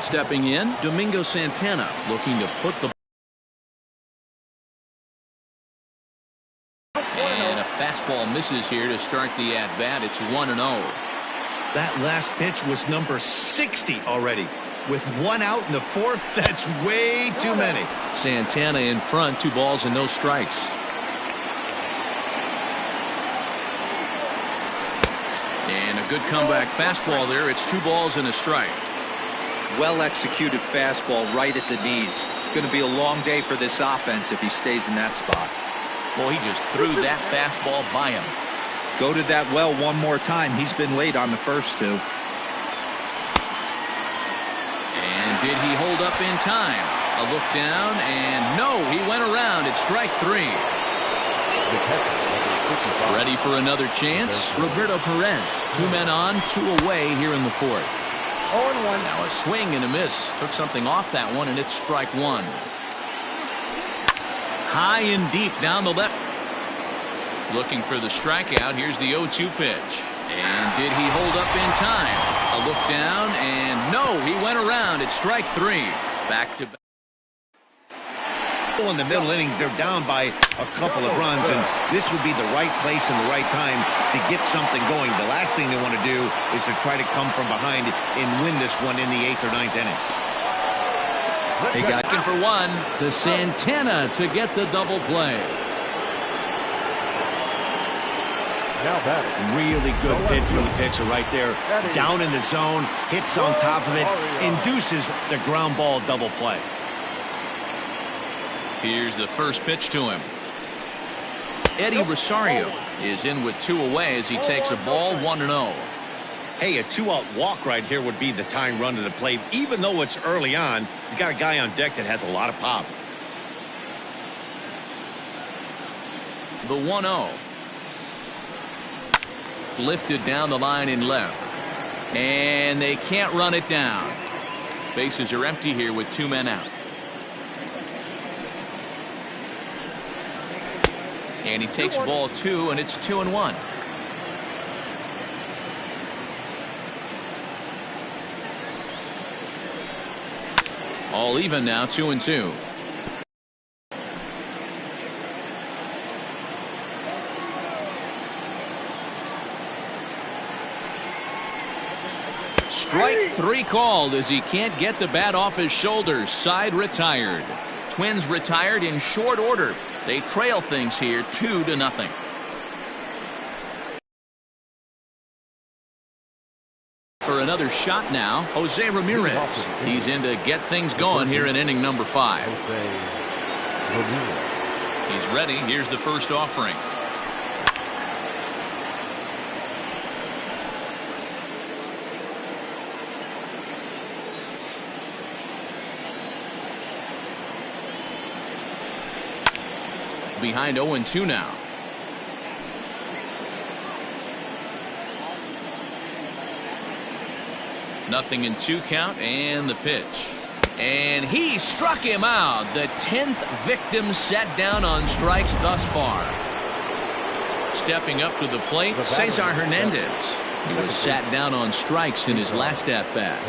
Stepping in, Domingo Santana, looking to put the and a fastball misses here to start the at-bat. It's 1-0. That last pitch was number 60 already. With one out in the fourth, that's way too many. Santana in front, 2 balls and no strikes. And a good comeback fastball there. It's 2 balls and a strike. Well executed fastball right at the knees. Going to be a long day for this offense if he stays in that spot. Well, he just threw that fastball by him. Go to that well one more time. He's been late on the first 2. And did he hold up in time? A look down, and no, he went around. It's strike 3. Ready for another chance? Roberto Perez. 2 men on, 2 away here in the 4th. 0-1. Now a swing and a miss. Took something off that one, and it's strike 1. High and deep down the left. Looking for the strikeout. Here's the 0-2 pitch. And did he hold up in time? A look down, and no, he went around. It's strike 3. Back to back. In the middle innings, they're down by a couple of runs, and this would be the right place and the right time to get something going. The last thing they want to do is to try to come from behind and win this one in the 8th or 9th inning. They got looking for one to Santana to get the double play. Now that really good pitch from the pitcher right there. Down in the zone, hits on top of it, induces the ground ball double play. Here's the first pitch to him. Eddie Rosario is in with 2 away as he takes a ball 1-0. Hey, a 2-out walk right here would be the tying run to the plate. Even though it's early on, you got a guy on deck that has a lot of pop. The 1-0. Lifted down the line in left. And they can't run it down. Bases are empty here with 2 men out. And he takes ball 2, and it's 2-1. All even now, 2-2. Strike 3 called as he can't get the bat off his shoulders. Side retired. Twins retired in short order. They trail things here 2-0. For another shot now, Jose Ramirez. He's in to get things going here in inning number 5. He's ready. Here's the first offering. Behind 0-2 now. Nothing in 2 count, and the pitch. And he struck him out. The 10th victim set down on strikes thus far. Stepping up to the plate, Cesar Hernandez. He was sat down on strikes in his last at-bat.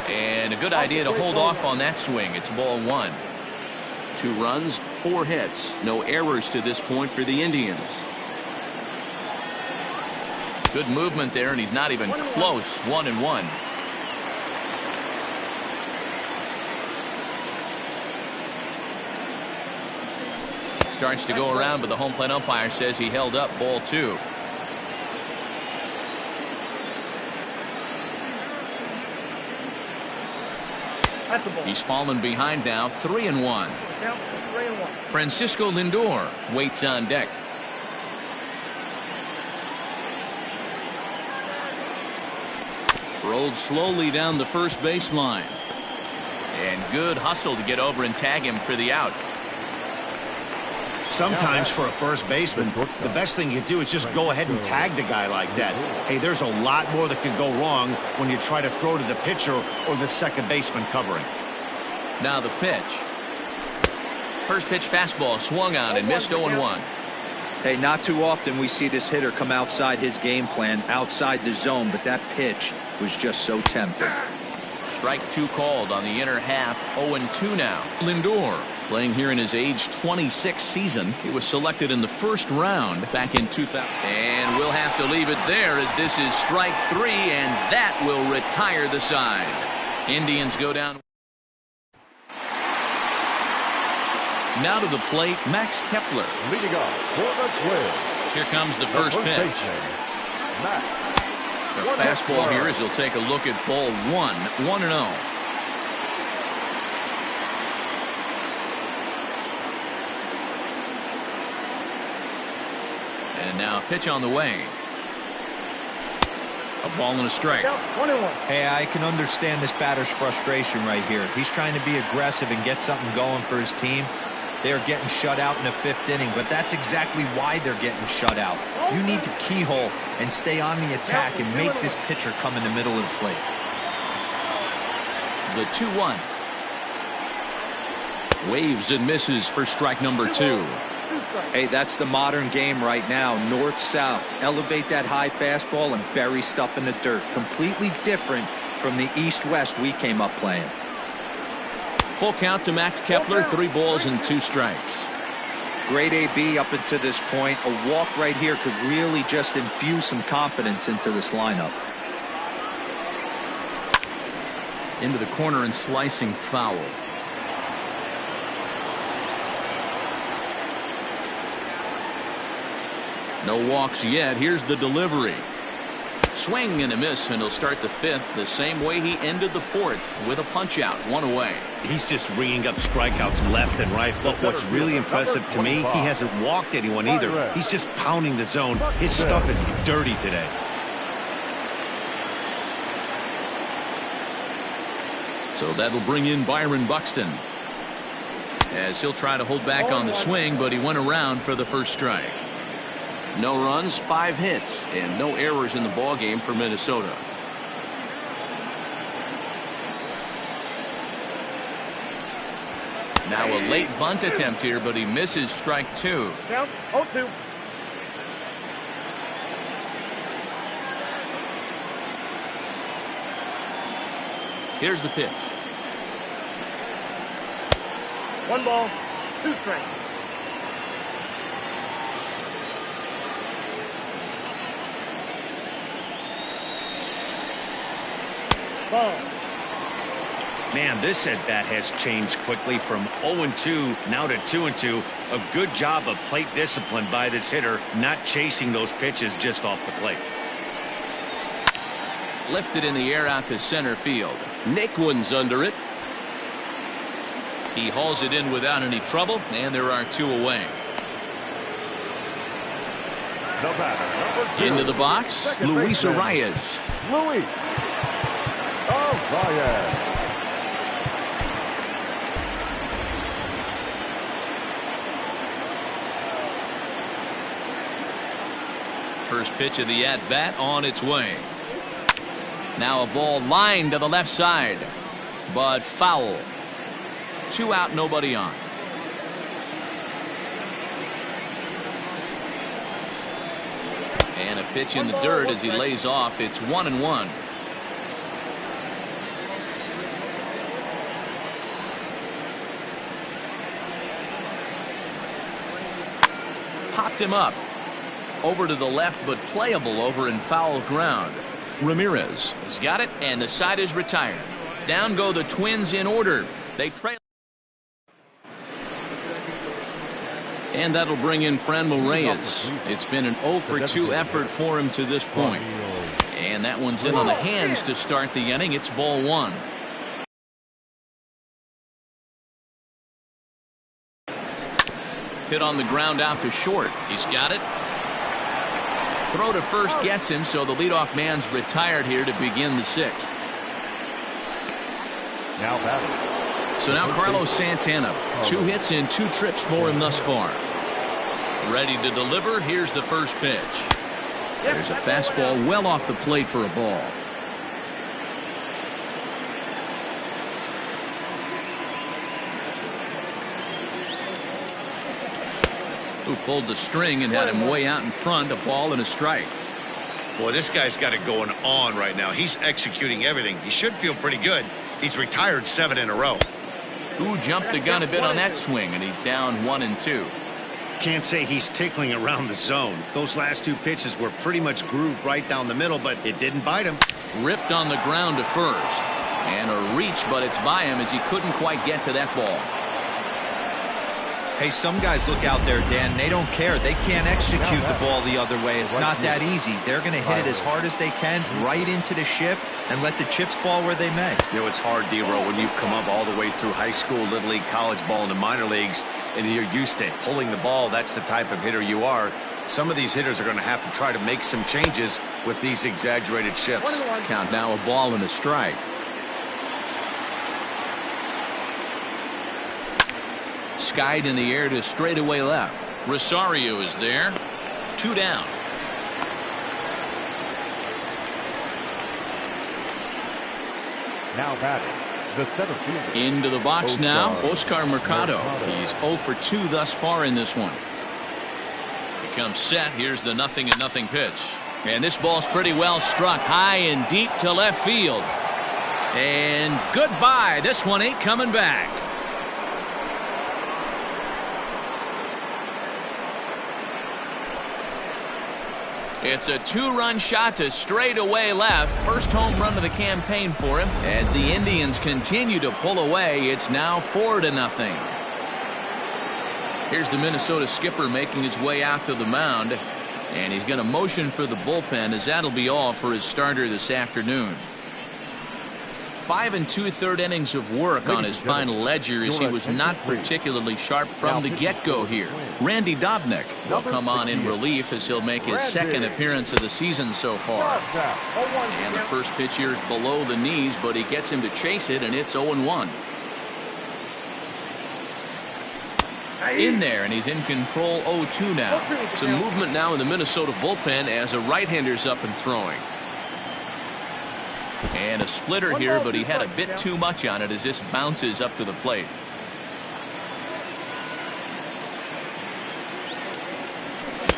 And a good idea to hold off on that swing. It's ball 1. 2 runs, 4 hits. No errors to this point for the Indians. Good movement there, and he's not even close. 1-1. Starts to go around, but the home plate umpire says he held up ball 2. He's fallen behind now, 3-1. Francisco Lindor waits on deck. Rolled slowly down the first baseline. And good hustle to get over and tag him for the out. Sometimes for a first baseman, the best thing you do is just go ahead and tag the guy like that. Hey, there's a lot more that could go wrong when you try to throw to the pitcher or the second baseman covering. Now the pitch. First pitch fastball swung on and missed 0-1. Hey, not too often we see this hitter come outside his game plan, outside the zone, but that pitch was just so tempting. Strike two called on the inner half. 0-2 now. Lindor playing here in his age 26 season. He was selected in the first round back in 2000. And we'll have to leave it there as this is strike three, and that will retire the side. Indians go down. Now to the plate, Max Kepler. Leading off for the Twins. Here comes the first pitch. The fastball here as he'll take a look at ball one. 1-0. And now a pitch on the way. A ball and a strike. Hey, I can understand this batter's frustration right here. He's trying to be aggressive and get something going for his team. They're getting shut out in the fifth inning, but that's exactly why they're getting shut out. You need to keyhole and stay on the attack and make this pitcher come in the middle of the plate. The 2-1. Waves and misses for strike number two. Hey, that's the modern game right now. North-south. Elevate that high fastball and bury stuff in the dirt. Completely different from the east-west we came up playing. Full count to Max Kepler. 3 balls and 2 strikes. Great AB up until this point. A walk right here could really just infuse some confidence into this lineup. Into the corner and slicing foul. No walks yet. Here's the delivery. Swing and a miss, and he'll start the fifth the same way he ended the fourth, with a punch out, 1 away. He's just ringing up strikeouts left and right. But what's really impressive to me, he hasn't walked anyone either. He's just pounding the zone. His stuff is dirty today. So that'll bring in Byron Buxton, as he'll try to hold back on the swing, but he went around for the first strike. No runs, 5 hits, and no errors in the ballgame for Minnesota. Now a late bunt attempt here, but he misses strike 2. Count 0-2. Here's the pitch. 1 ball, 2 strikes. Ball. Man, this at-bat has changed quickly from 0-2 now to 2-2. A good job of plate discipline by this hitter, not chasing those pitches just off the plate. Lifted in the air out to center field. Naquin's under it. He hauls it in without any trouble, and there are 2 away. The batter, number 2. Into the box, Second Luis baseman, Arias. Luis Arias. First pitch of the at-bat on its way. Now a ball lined to the left side, but foul. 2 out, nobody on. And a pitch in the dirt as he lays off. It's 1-1. Popped him up. Over to the left, but playable over in foul ground. Ramirez has got it, and the side is retired. Down go the Twins in order. They trail. And that'll bring in Franmil Reyes. It's been an 0-for-2 effort for him to this point. And that one's in on the hands to start the inning. It's ball 1. Hit on the ground out to short. He's got it. Throw to first gets him, so the leadoff man's retired here to begin the 6th. Now batting. So now Carlos Santana. 2 hits and 2 trips for him thus far. Ready to deliver. Here's the first pitch. There's a fastball well off the plate for a ball. Who pulled the string and had him way out in front. A ball and a strike. Boy, this guy's got it going on right now. He's executing everything. He should feel pretty good. He's retired 7 in a row. Who jumped the gun a bit on that swing, and he's down 1-2. Can't say he's tickling around the zone. Those last 2 pitches were pretty much grooved right down the middle, but it didn't bite him. Ripped on the ground to first. And a reach, but it's by him as he couldn't quite get to that ball. Hey, some guys look out there, Dan. They don't care. They can't execute the ball the other way. It's not that easy. They're going to hit it as hard as they can right into the shift and let the chips fall where they may. You know, it's hard, D-Row, when you've come up all the way through high school, little league, college ball, and the minor leagues, and you're used to pulling the ball. That's the type of hitter you are. Some of these hitters are going to have to try to make some changes with these exaggerated shifts. Count now, a ball and a strike. Skied in the air to straightaway left. Rosario is there. 2 down. Now batting, the center fielder. Into the box now, Oscar Mercado. He's 0 for 2 thus far in this one. He comes set. Here's the 0-0 pitch. And this ball's pretty well struck high and deep to left field. And goodbye. This one ain't coming back. It's a 2-run shot to straightaway left. First home run of the campaign for him. As the Indians continue to pull away, it's now 4-0. Here's the Minnesota skipper making his way out to the mound. And he's going to motion for the bullpen, as that'll be all for his starter this afternoon. 5 2/3 innings of work on his final ledger, as he was not particularly sharp from the get-go here. Randy Dobnak will come on in relief as he'll make his second appearance of the season so far. And the first pitch here is below the knees, but he gets him to chase it, and it's 0-1. In there, and he's in control 0-2 now. Some movement now in the Minnesota bullpen as a right-hander's up and throwing. And a splitter here, but he had a bit too much on it as this bounces up to the plate.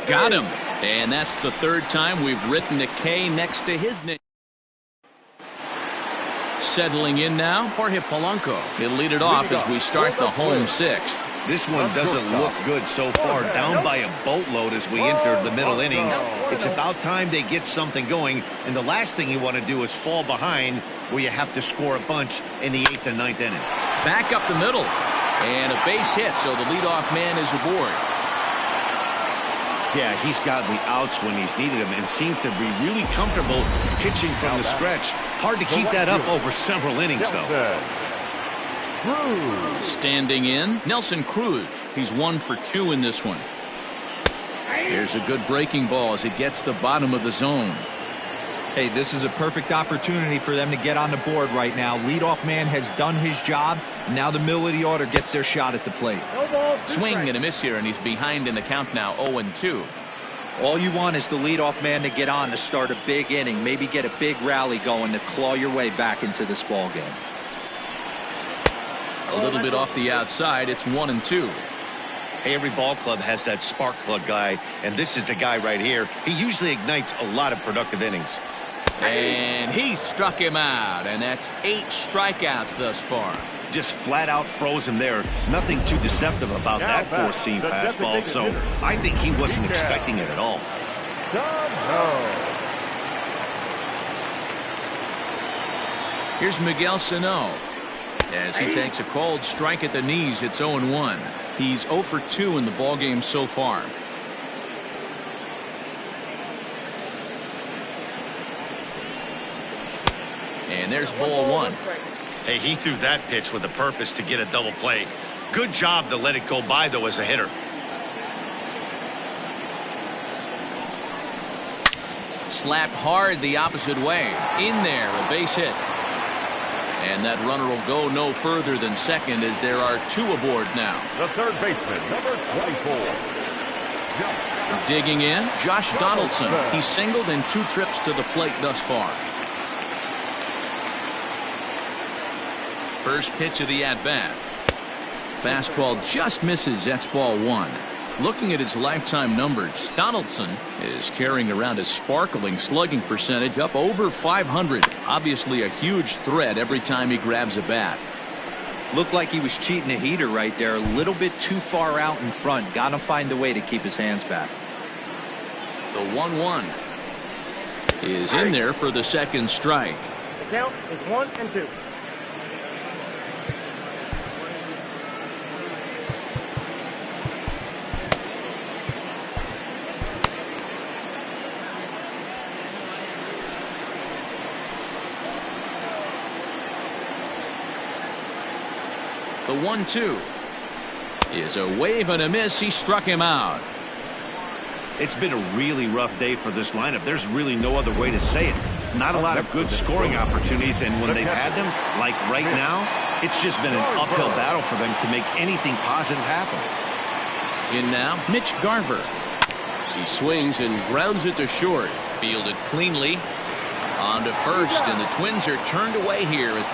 Got him. And that's the 3rd time we've written a K next to his name. Settling in now, Jorge Polanco. He'll lead it off as we start the home 6th. This one doesn't look good so far. Down by a boatload as we enter the middle innings. It's about time they get something going. And the last thing you want to do is fall behind where you have to score a bunch in the 8th and 9th inning. Back up the middle. And a base hit, so the leadoff man is aboard. Yeah, he's gotten the outs when he's needed them and seems to be really comfortable pitching from the stretch. Hard to keep that up over several innings, though. Standing in, Nelson Cruz. He's 1 for 2 in this one. Here's a good breaking ball as it gets the bottom of the zone. Hey, this is a perfect opportunity for them to get on the board right now. Leadoff man has done his job. Now the middle of the order gets their shot at the plate. Swing and a miss here, and he's behind in the count now, 0-2. All you want is the leadoff man to get on to start a big inning, maybe get a big rally going to claw your way back into this ball game. A little bit off the outside. It's 1-2. Hey, every ball club has that spark plug guy, and this is the guy right here. He usually ignites a lot of productive innings. And he struck him out, and that's 8 strikeouts thus far. Just flat out froze him there. Nothing too deceptive about that four-seam fastball, so I think he wasn't expecting it at all. Here's Miguel Sano. As he takes a cold strike at the knees, it's 0-1. He's 0 for 2 in the ballgame so far. And there's ball 1. Hey, he threw that pitch with a purpose to get a double play. Good job to let it go by, though, as a hitter. Slapped hard the opposite way. In there, a base hit. And that runner will go no further than second as there are 2 aboard now. The third baseman, number 24. Digging in, Josh Donaldson. He's singled in 2 trips to the plate thus far. First pitch of the at-bat. Fastball just misses. That's ball 1. Looking at his lifetime numbers, Donaldson is carrying around a sparkling slugging percentage up over 500. Obviously a huge threat every time he grabs a bat. Looked like he was cheating a heater right there. A little bit too far out in front. Got to find a way to keep his hands back. The 1-1 is in there for the second strike. The count is 1-2. The 1-2 is a wave and a miss. He struck him out. It's been a really rough day for this lineup. There's really no other way to say it. Not a lot of good scoring opportunities, and when they've had them, like right now, it's just been an uphill battle for them to make anything positive happen. In now, Mitch Garver. He swings and grounds it to short. Fielded cleanly. On to first, and the Twins are turned away here as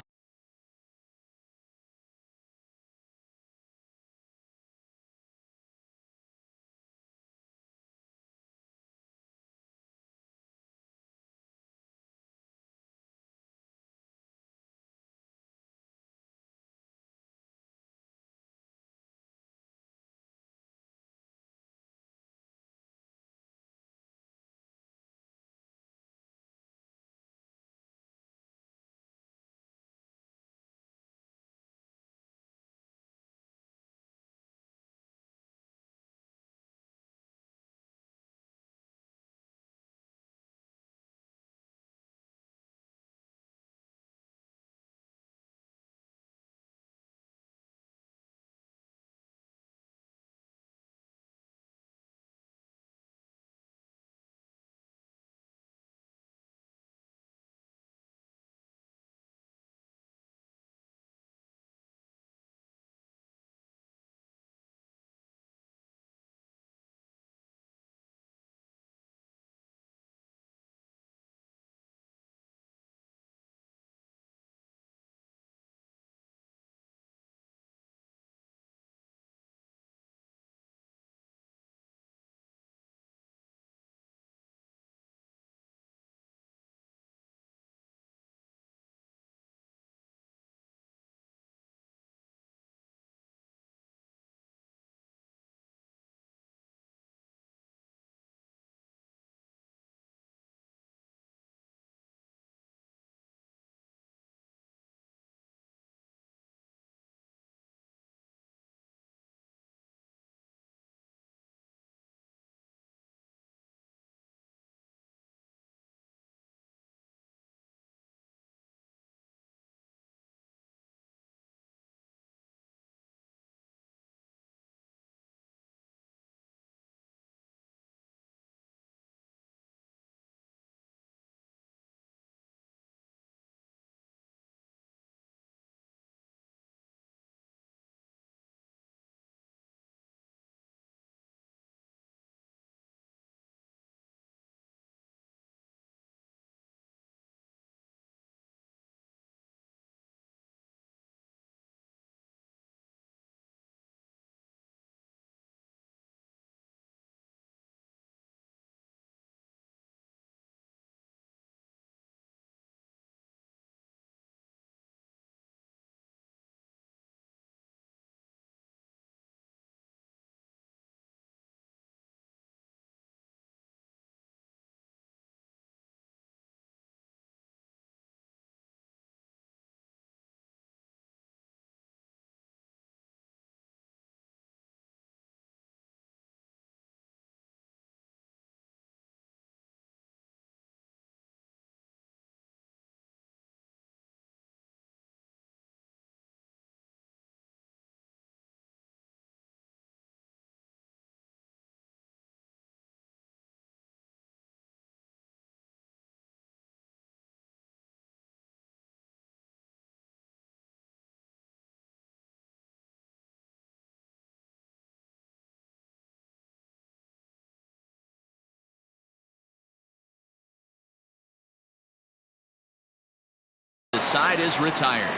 the side is retired.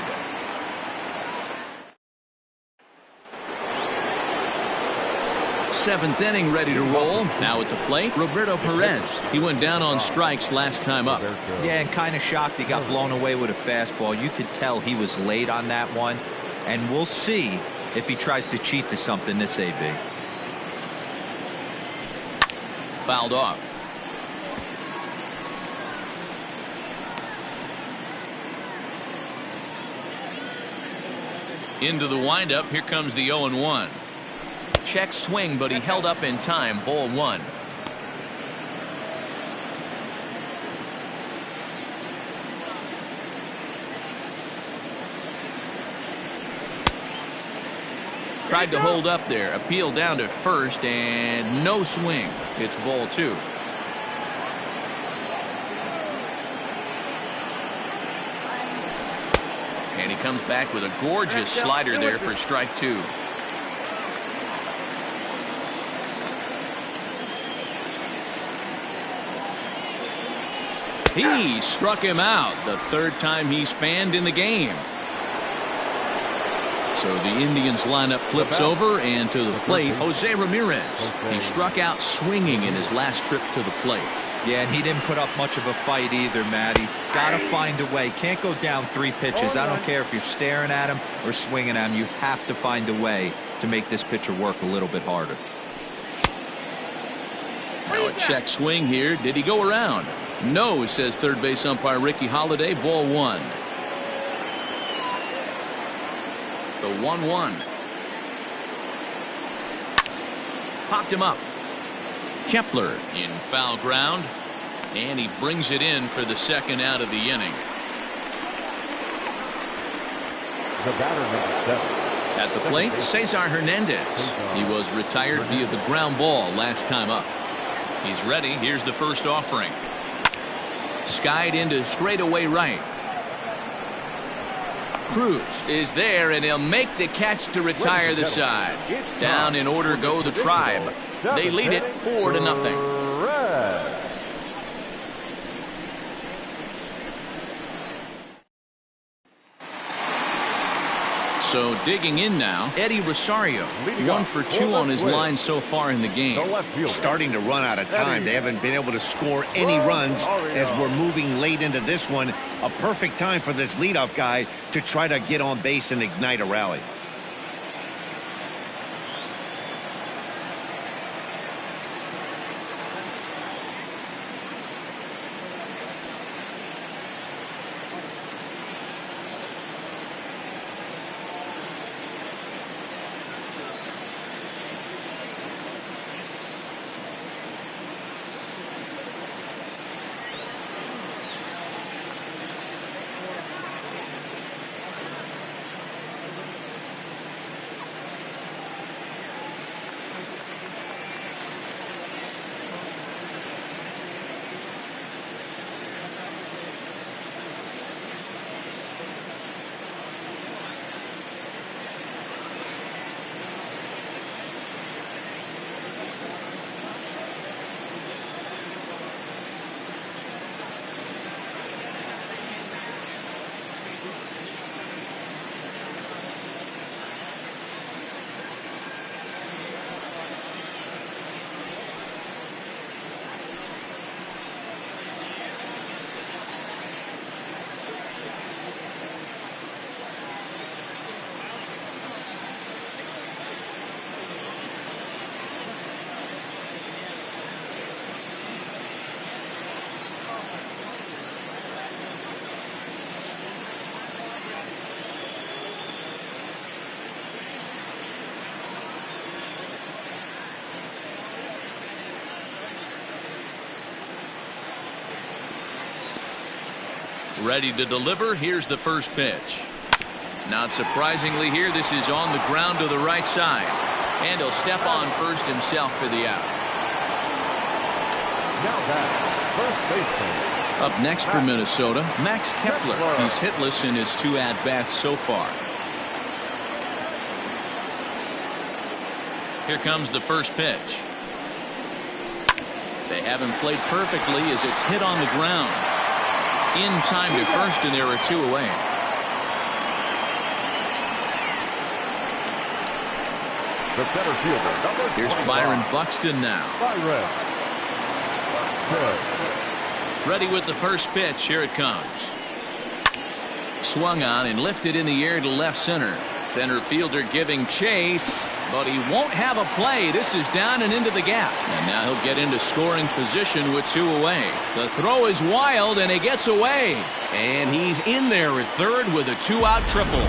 7th inning ready to roll. Now at the plate, Roberto Perez. He went down on strikes last time up. Yeah, and kind of shocked he got blown away with a fastball. You could tell he was late on that one. And we'll see if he tries to cheat to something this AB. Fouled off. Into the windup. Here comes the 0-1. Check swing, but he held up in time. Ball 1. Tried to hold up there. Appeal down to first, and no swing. It's ball 2. And he comes back with a gorgeous slider there for strike 2. He struck him out. The 3rd time he's fanned in the game. So the Indians lineup flips over, and to the plate, Jose Ramirez. He struck out swinging in his last trip to the plate. Yeah, and he didn't put up much of a fight either, Matty. Got to find a way. Can't go down 3 pitches. I don't care if you're staring at him or swinging at him. You have to find a way to make this pitcher work a little bit harder. Now a check swing here. Did he go around? No, says third base umpire Ricky Holiday. Ball 1. The 1-1. Popped him up. Kepler in foul ground, and he brings it in for the 2nd out of the inning. The batter, number 7. At the plate, Cesar Hernandez. He was retired via the ground ball last time up. He's ready. Here's the first offering. Skied into straightaway right. Cruz is there, and he'll make the catch to retire the side. Down in order go the Tribe. They lead it 4-0. So digging in now, Eddie Rosario, 1 for 2 on his line so far in the game. Starting to run out of time. They haven't been able to score any runs as we're moving late into this one. A perfect time for this leadoff guy to try to get on base and ignite a rally. Ready to deliver. Here's the first pitch. Not surprisingly here, this is on the ground to the right side. And he'll step on first himself for the out. Now back, first baseman. Up next for Minnesota, Max Kepler. He's hitless in his 2 at-bats so far. Here comes the first pitch. They haven't played perfectly as it's hit on the ground. In time to first, and there are 2 away. The center fielder, number Here's 25. Byron Buxton now. Byron. Ready with the first pitch. Here it comes. Swung on and lifted in the air to left center. Center fielder giving chase, but he won't have a play. This is down and into the gap. And now he'll get into scoring position with 2 away. The throw is wild, and he gets away. And he's in there at third with a 2-out triple.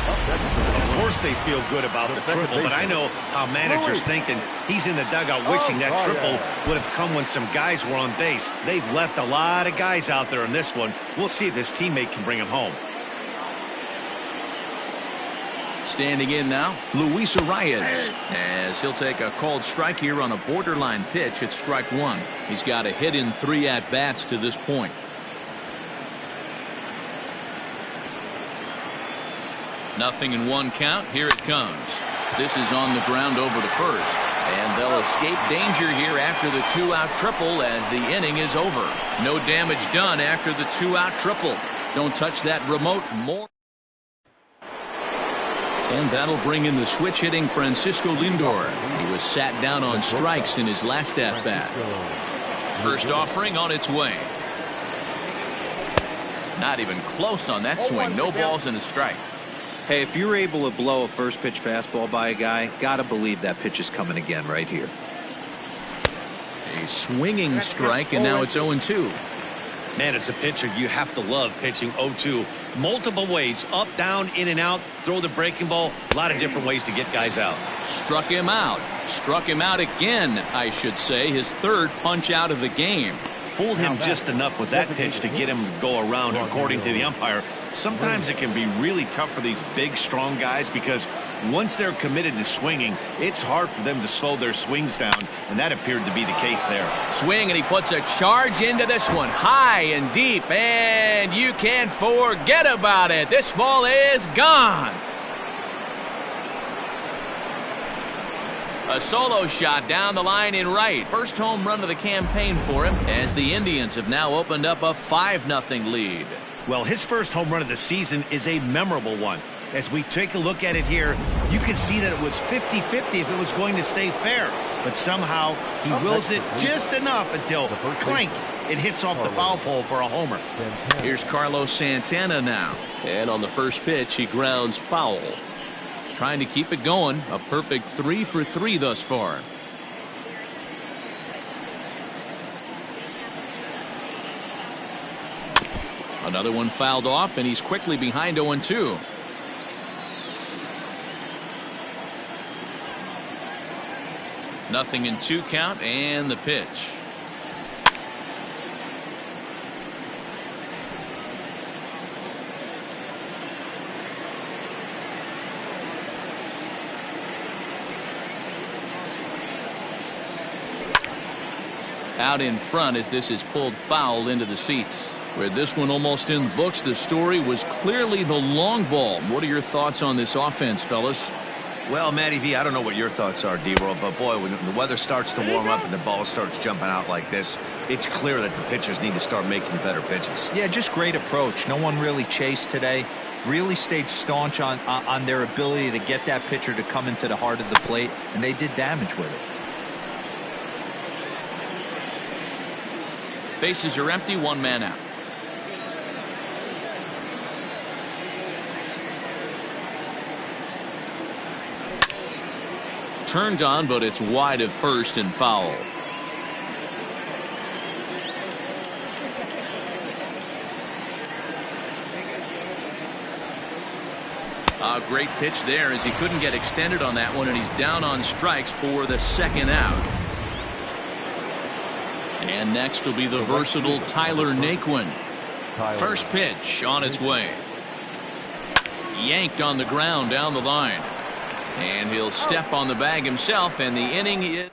Of course they feel good about the triple, but I know how managers think, and he's in the dugout wishing that triple would have come when some guys were on base. They've left a lot of guys out there in this one. We'll see if his teammate can bring him home. Standing in now, Luis Arias, as he'll take a called strike here on a borderline pitch at strike 1. He's got a hit in 3 at-bats to this point. Nothing in 1 count. Here it comes. This is on the ground over to first. And they'll escape danger here after the 2-out triple as the inning is over. No damage done after the 2-out triple. Don't touch that remote more. And that'll bring in the switch hitting Francisco Lindor. He was sat down on strikes in his last at-bat. First offering on its way. Not even close on that swing. No balls and a strike. Hey, if you're able to blow a first pitch fastball by a guy, gotta believe that pitch is coming again right here. A swinging strike, and now it's 0-2. Man, as a pitcher, you have to love pitching 0-2. Multiple ways, up, down, in and out, throw the breaking ball. A lot of different ways to get guys out. Struck him out. Struck him out again, I should say. His 3rd punch out of the game. Fooled him just enough with that pitch to get him to go around, according to the umpire. Sometimes it can be really tough for these big, strong guys because once they're committed to swinging, it's hard for them to slow their swings down, and that appeared to be the case there. Swing, and he puts a charge into this one. High and deep, and you can't forget about it. This ball is gone. A solo shot down the line in right. First home run of the campaign for him as the Indians have now opened up a 5-0 lead. Well, his first home run of the season is a memorable one. As we take a look at it here, you can see that it was 50-50 if it was going to stay fair. But somehow he wills it just enough until clank, it hits off the foul pole for a homer. Here's Carlos Santana now. And on the first pitch, he grounds foul. Trying to keep it going. A perfect 3 for 3 thus far. Another one fouled off, and he's quickly behind 0-2. Nothing in 2 count, and the pitch. Out in front as this is pulled foul into the seats. Where this one almost in the books, the story was clearly the long ball. What are your thoughts on this offense, fellas? Well, Matty V, I don't know what your thoughts are, D-Roll, but boy, when the weather starts to warm up and the ball starts jumping out like this, it's clear that the pitchers need to start making better pitches. Yeah, just great approach. No one really chased today. Really stayed staunch on their ability to get that pitcher to come into the heart of the plate, and they did damage with it. Bases are empty, 1 man out. Turned on, but it's wide of first and foul. A great pitch there as he couldn't get extended on that one, and he's down on strikes for the 2nd out. And next will be the versatile Tyler Naquin. First pitch on its way. Yanked on the ground down the line. And he'll step on the bag himself, and the inning is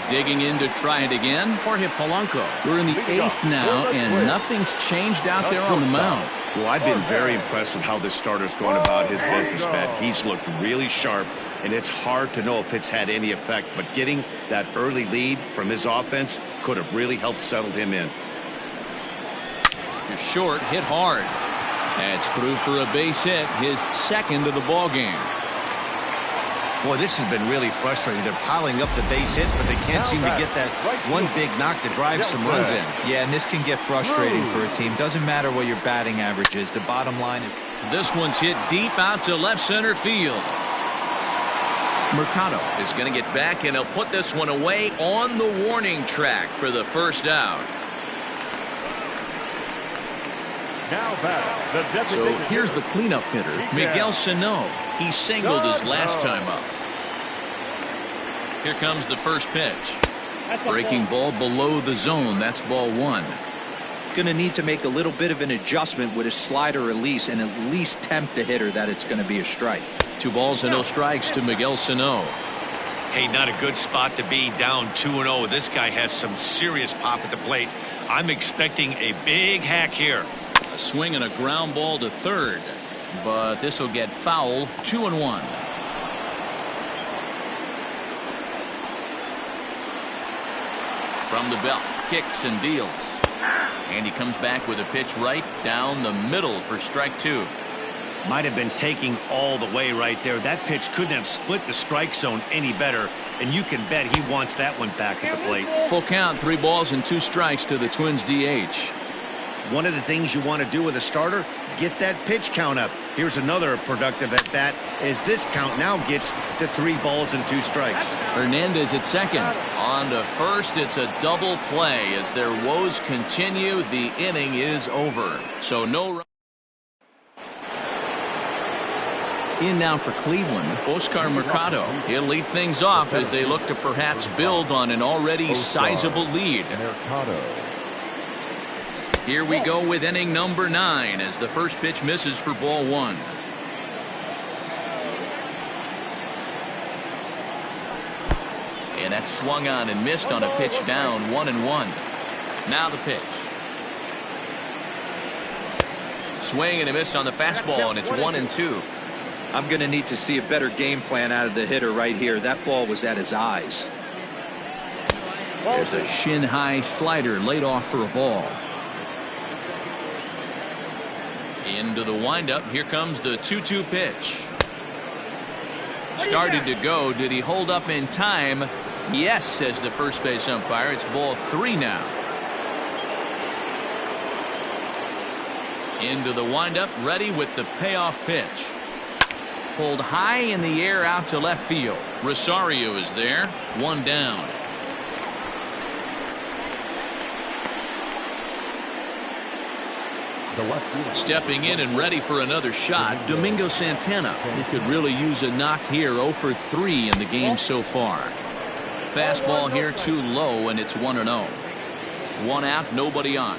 digging in to try it again. Jorge Polanco. We're in the 8th now, and nothing's changed out there on the mound. Well, I've been very impressed with how this starter's going about his business, Matt. He's looked really sharp, and it's hard to know if it's had any effect, but getting that early lead from his offense could have really helped settle him in. To short, hit hard. That's through for a base hit, his 2nd of the ball game. Boy, this has been really frustrating. They're piling up the base hits, but they can't seem to get that one big knock to drive some runs in. Yeah, and this can get frustrating for a team. Doesn't matter what your batting average is. The bottom line is... This one's hit deep out to left center field. Mercado is going to get back, and he'll put this one away on the warning track for the first out. So here's the cleanup hitter, Miguel Sano. He singled his last time up. Here comes the first pitch. Breaking ball below the zone. That's ball one. Going to need to make a little bit of an adjustment with his slider release and at least tempt the hitter that it's going to be a strike. 2 balls and no strikes to Miguel Sano. Hey, not a good spot to be, down 2-0. This guy has some serious pop at the plate. I'm expecting a big hack here. A swing and a ground ball to third, but this will get foul. 2-1. From the belt, kicks and deals, and he comes back with a pitch right down the middle for strike 2. Might have been taking all the way right there. That pitch couldn't have split the strike zone any better, and you can bet he wants that one back at the plate. Full count, 3 balls and 2 strikes to the Twins DH. One of the things you want to do with a starter, get that pitch count up. Here's another productive at bat as this count now gets to 3 balls and 2 strikes. Hernandez at second. On to first. It's a double play as their woes continue. The inning is over. So no run. In now for Cleveland, Oscar Mercado. He'll lead things off as they look to perhaps build on an already sizable lead. Here we go with inning number 9 as the first pitch misses for ball 1. And that's swung on and missed on a pitch down 1-1. Now the pitch. Swing and a miss on the fastball, and it's 1-2. I'm going to need to see a better game plan out of the hitter right here. That ball was at his eyes. There's a shin high slider laid off for a ball. Into the windup. Here comes the 2-2 pitch. Started to go. Did he hold up in time? Yes, says the first base umpire. It's ball 3 now. Into the windup, ready with the payoff pitch. Pulled high in the air out to left field. Rosario is there. 1 down. Stepping in and ready for another shot, Domingo Santana. He could really use a knock here. 0 for 3 in the game so far. Fastball here too low, and it's 1-0. 1 out, nobody on.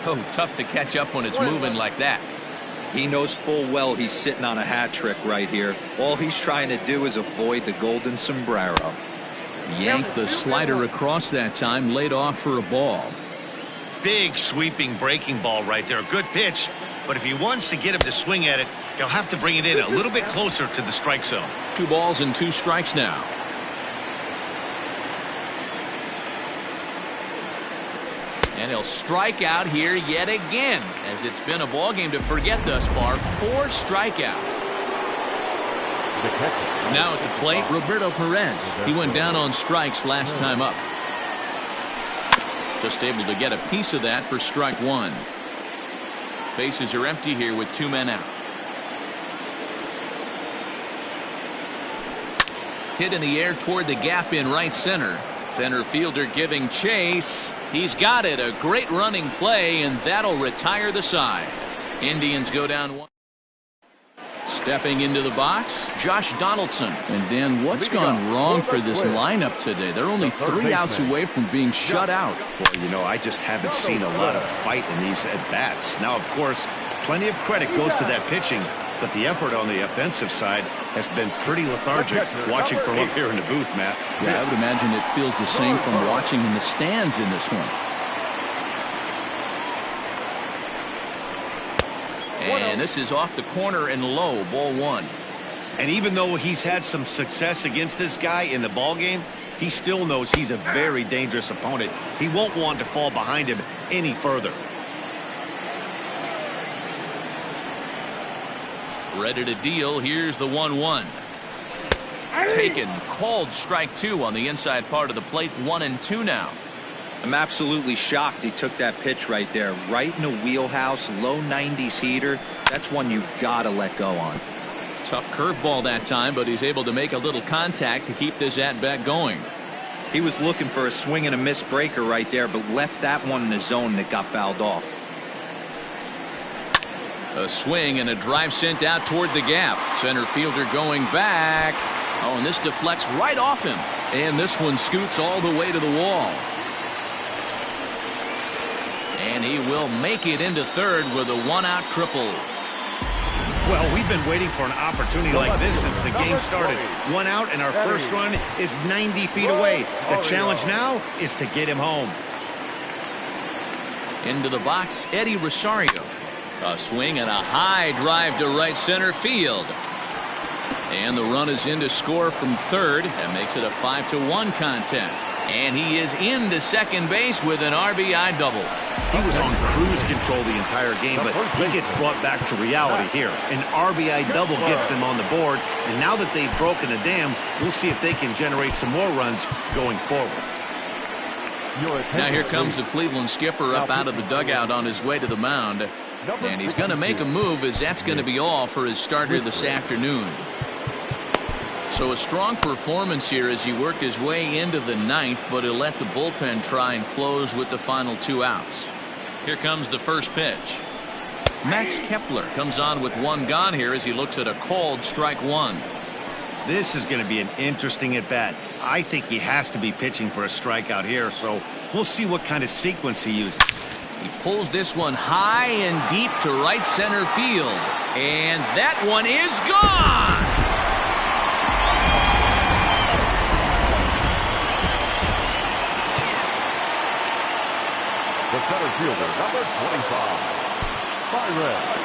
Oh, tough to catch up when it's moving like that. He knows full well he's sitting on a hat trick right here. All he's trying to do is avoid the golden sombrero. Yanked the slider across that time, laid off for a ball. Big sweeping breaking ball right there. Good pitch, but if he wants to get him to swing at it, he'll have to bring it in a little bit closer to the strike zone. 2 balls and 2 strikes now. And he'll strike out here yet again, as it's been a ball game to forget thus far. 4 strikeouts. Now at the plate, Roberto Perez. He went down on strikes last time up. Just able to get a piece of that for strike 1. Bases are empty here with 2 men out. Hit in the air toward the gap in right center. Center fielder giving chase. He's got it. A great running play, and that'll retire the side. Indians go down 1. Stepping into the box, Josh Donaldson. And Dan, what's gone wrong for this lineup today? They're only 3 outs away from being shut out. Well, you know, I just haven't seen a lot of fight in these at-bats. Now, of course, plenty of credit goes to that pitching, but the effort on the offensive side has been pretty lethargic. Watching from up here in the booth, Matt. Yeah, I would imagine it feels the same from watching in the stands in this one. And this is off the corner and low, ball 1. And even though he's had some success against this guy in the ball game, he still knows he's a very dangerous opponent. He won't want to fall behind him any further. Ready to deal. Here's the 1-1. Taken. Called strike 2 on the inside part of the plate. 1-2 now. I'm absolutely shocked he took that pitch right there. Right in the wheelhouse. Low 90s heater. That's one you gotta let go on. Tough curveball that time, but he's able to make a little contact to keep this at-bat going. He was looking for a swing and a miss breaker right there, but left that one in the zone that got fouled off. A swing and a drive sent out toward the gap. Center fielder going back. Oh, and this deflects right off him. And this one scoots all the way to the wall. And he will make it into third with a 1-out triple. Well, we've been waiting for an opportunity like this since the game started. 1 out, and our first run is 90 feet away. The challenge now is to get him home. Into the box, Eddie Rosario. A swing and a high drive to right center field. And the run is in to score from third. That makes it a 5-1 contest. And he is into second base with an RBI double. He was on cruise control the entire game, but he gets brought back to reality here. An RBI double gets them on the board, and now that they've broken the dam, we'll see if they can generate some more runs going forward. Now here comes the Cleveland skipper up out of the dugout on his way to the mound. And he's going to make a move, as that's going to be all for his starter this afternoon. So a strong performance here as he worked his way into the ninth, but he'll let the bullpen try and close with the final 2 outs. Here comes the first pitch. Max Kepler comes on with 1 gone here as he looks at a called strike 1. This is going to be an interesting at-bat. I think he has to be pitching for a strikeout here, so we'll see what kind of sequence he uses. He pulls this one high and deep to right center field. And that one is gone! The center fielder, number 25, Byron.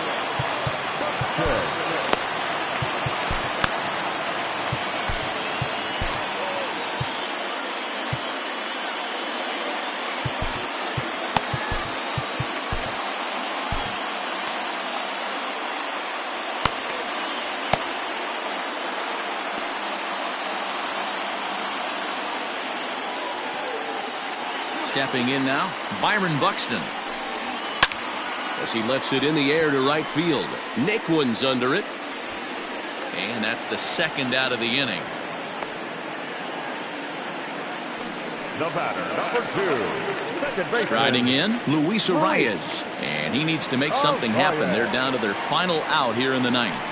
Stepping in now, Byron Buxton. As he lifts it in the air to right field. Naquin's under it. And that's the 2nd out of the inning. The batter, number 2, second baseman. Striding in, Luis Arias. And he needs to make something happen. They're down to their final out here in the 9th.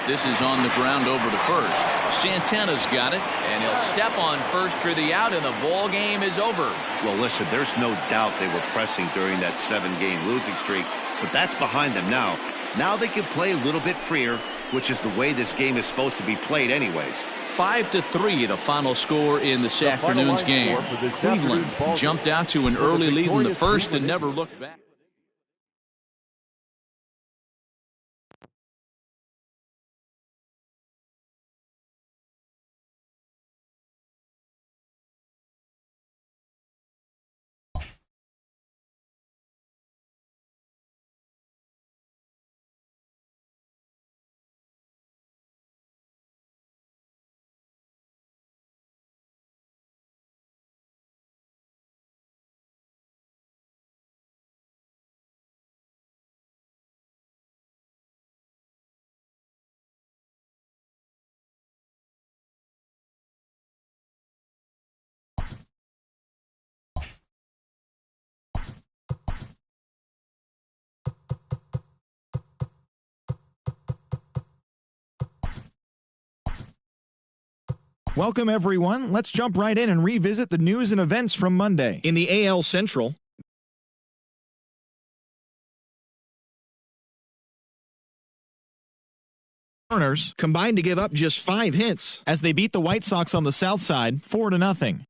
This is on the ground over to first. Santana's got it, and he'll step on first for the out, and the ball game is over. Well, listen, there's no doubt they were pressing during that 7-game losing streak, but that's behind them now. Now they can play a little bit freer, which is the way this game is supposed to be played anyways. 5-3, the final score in this afternoon's game. Cleveland jumped out to an early lead in the first and never looked back. Welcome, everyone. Let's jump right in and revisit the news and events from Monday. In the AL Central, Mariners combined to give up just 5 hits as they beat the White Sox on the south side 4-0.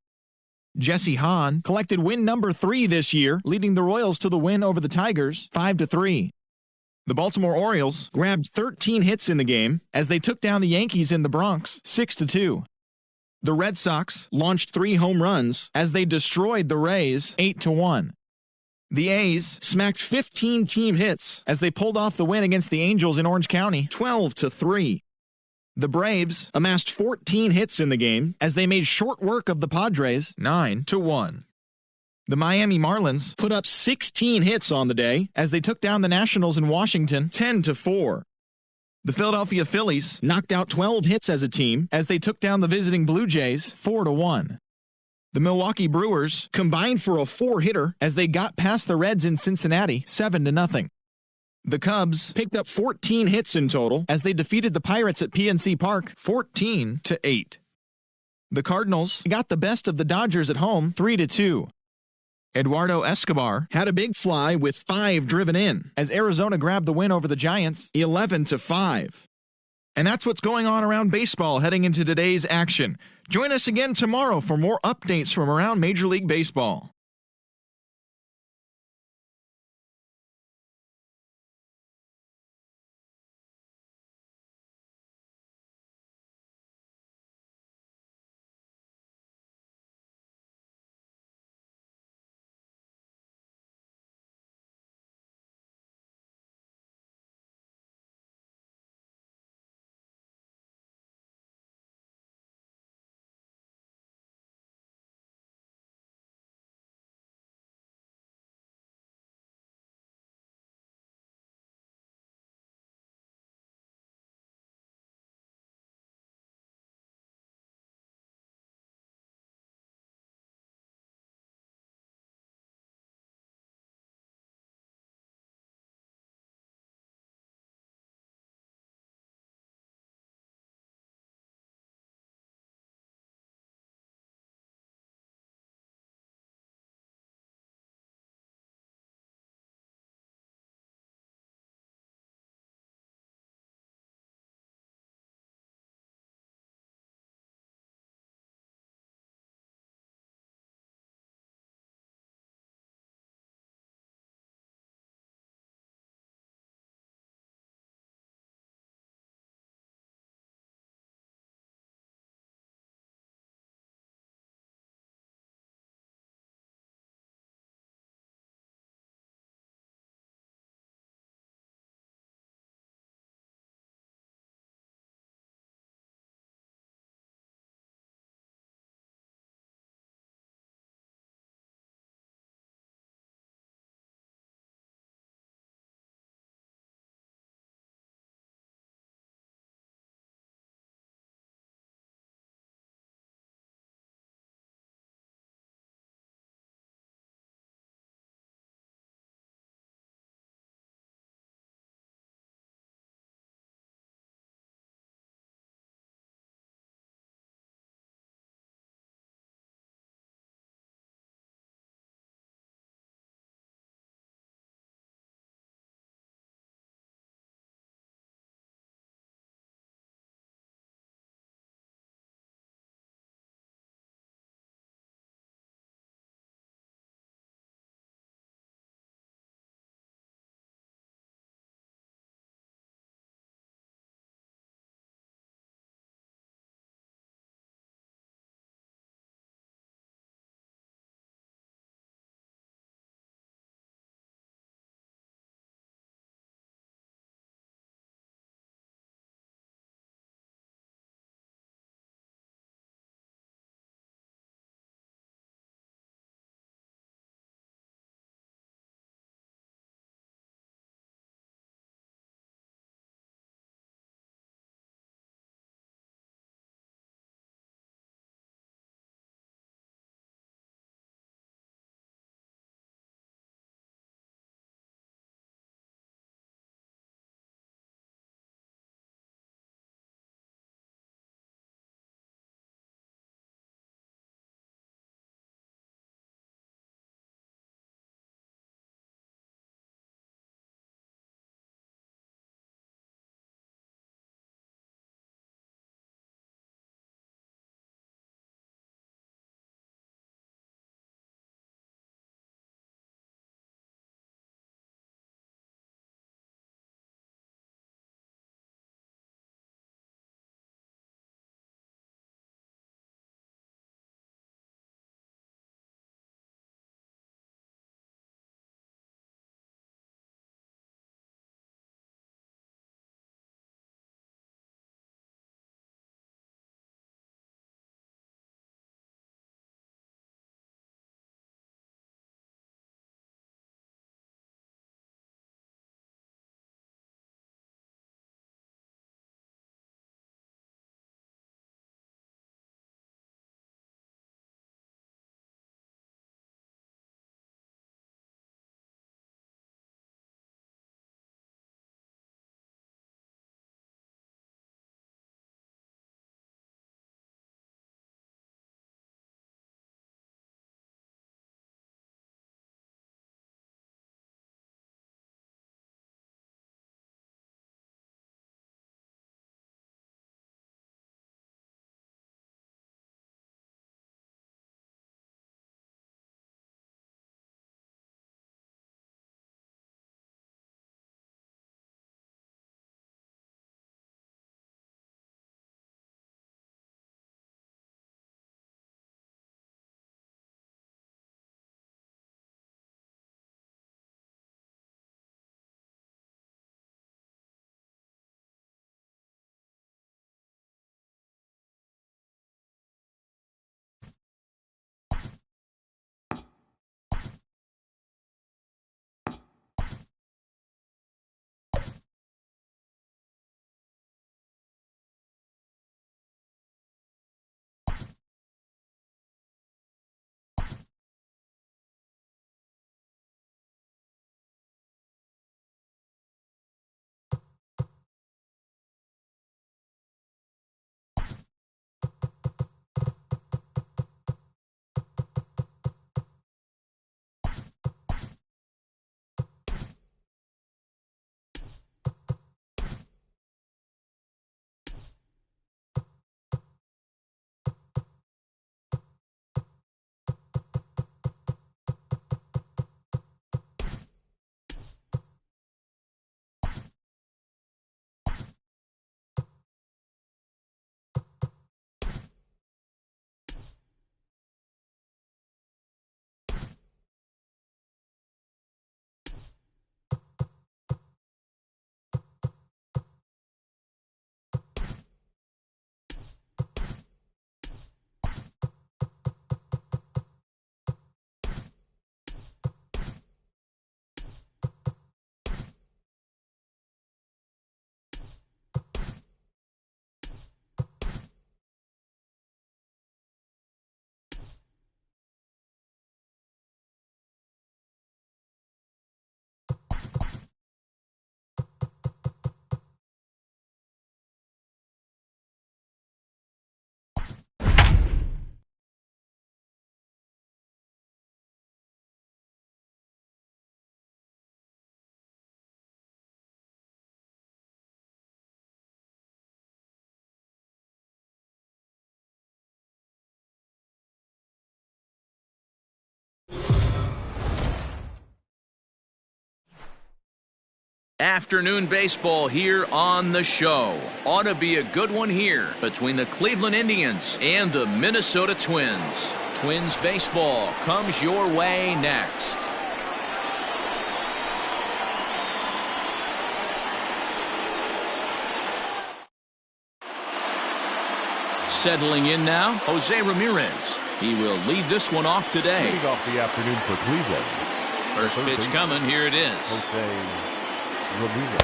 Jesse Hahn collected win number 3 this year, leading the Royals to the win over the Tigers 5-3. The Baltimore Orioles grabbed 13 hits in the game as they took down the Yankees in the Bronx 6-2. The Red Sox launched 3 home runs as they destroyed the Rays 8-1. The A's smacked 15 team hits as they pulled off the win against the Angels in Orange County, 12-3. The Braves amassed 14 hits in the game as they made short work of the Padres, 9-1. The Miami Marlins put up 16 hits on the day as they took down the Nationals in Washington, 10-4. The Philadelphia Phillies knocked out 12 hits as a team as they took down the visiting Blue Jays, 4-1. The Milwaukee Brewers combined for a 4-hitter as they got past the Reds in Cincinnati, 7-0. The Cubs picked up 14 hits in total as they defeated the Pirates at PNC Park, 14-8. The Cardinals got the best of the Dodgers at home, 3-2. Eduardo Escobar had a big fly with 5 driven in as Arizona grabbed the win over the Giants, 11-5. And that's what's going on around baseball heading into today's action. Join us again tomorrow for more updates from around Major League Baseball. Afternoon baseball here on the show. Ought to be a good one here between the Cleveland Indians and the Minnesota Twins. Twins baseball comes your way next. Settling in now, Jose Ramirez. He will lead this one off today. Leading off the afternoon for Cleveland. First pitch coming, here it is. Jose Ramirez.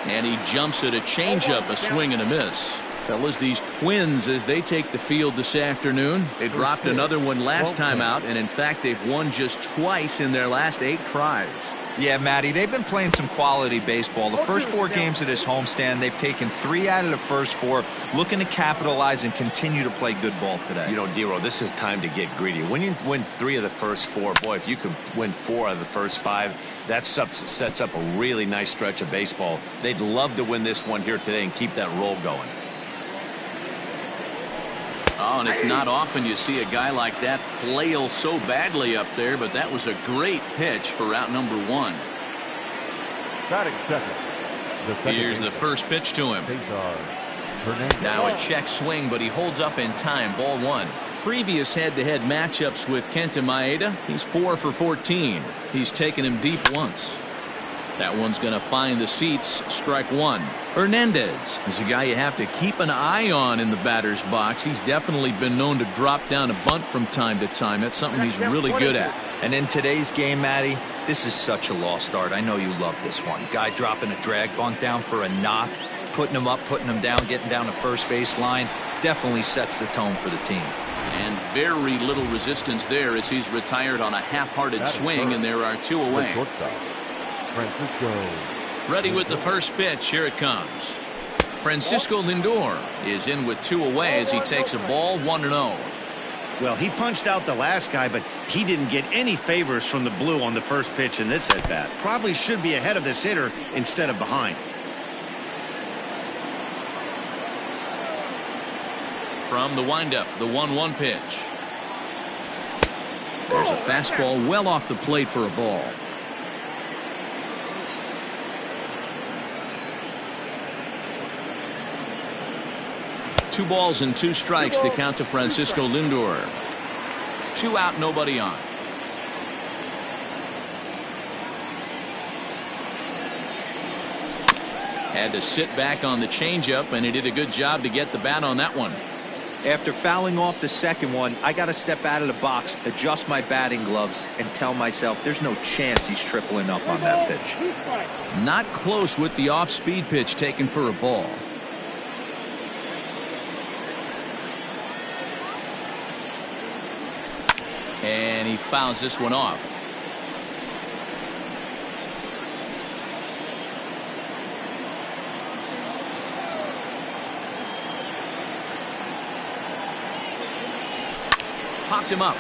And he jumps at a changeup, a swing and a miss. Fellas, these Twins, as they take the field this afternoon, they dropped another one last time out, and in fact, they've won just twice in their last 8 tries. Yeah, Matty, they've been playing some quality baseball. The first 4 games of this homestand, they've taken 3 out of the first 4, looking to capitalize and continue to play good ball today. You know, Dero, this is time to get greedy. When you win 3 of the first 4, boy, if you can win 4 out of the first 5, that sets up a really nice stretch of baseball. They'd love to win this one here today and keep that roll going. Oh, and it's not often you see a guy like that flail so badly up there, but that was a great pitch for out number 1. Batting second. Here's the first pitch to him. Now a check swing, but he holds up in time. Ball 1. Previous head-to-head matchups with Kenta Maeda, he's 4 for 14. He's taken him deep once. That one's going to find the seats. Strike 1. Hernandez is a guy you have to keep an eye on in the batter's box. He's definitely been known to drop down a bunt from time to time. That's something he's really good at. And in today's game, Matty, this is such a lost art. I know you love this one. Guy dropping a drag bunt down for a knock, putting him up, putting him down, getting down the first base line. Definitely sets the tone for the team. And very little resistance there as he's retired on a half-hearted swing, and there are 2 away. Ready with the first pitch. Here it comes. Francisco Lindor is in with 2 away as he takes a ball 1-0. Well, he punched out the last guy, but he didn't get any favors from the blue on the first pitch in this at-bat. Probably should be ahead of this hitter instead of behind. From the windup, the 1-1 pitch. There's a fastball well off the plate for a ball. 2 balls and 2 strikes, the count to Francisco Lindor. 2 out, nobody on. Had to sit back on the changeup, and he did a good job to get the bat on that one. After fouling off the second one, I got to step out of the box, adjust my batting gloves, and tell myself there's no chance he's tripling up on that pitch. Not close with the off-speed pitch taken for a ball. And he fouls this one off. Popped him up.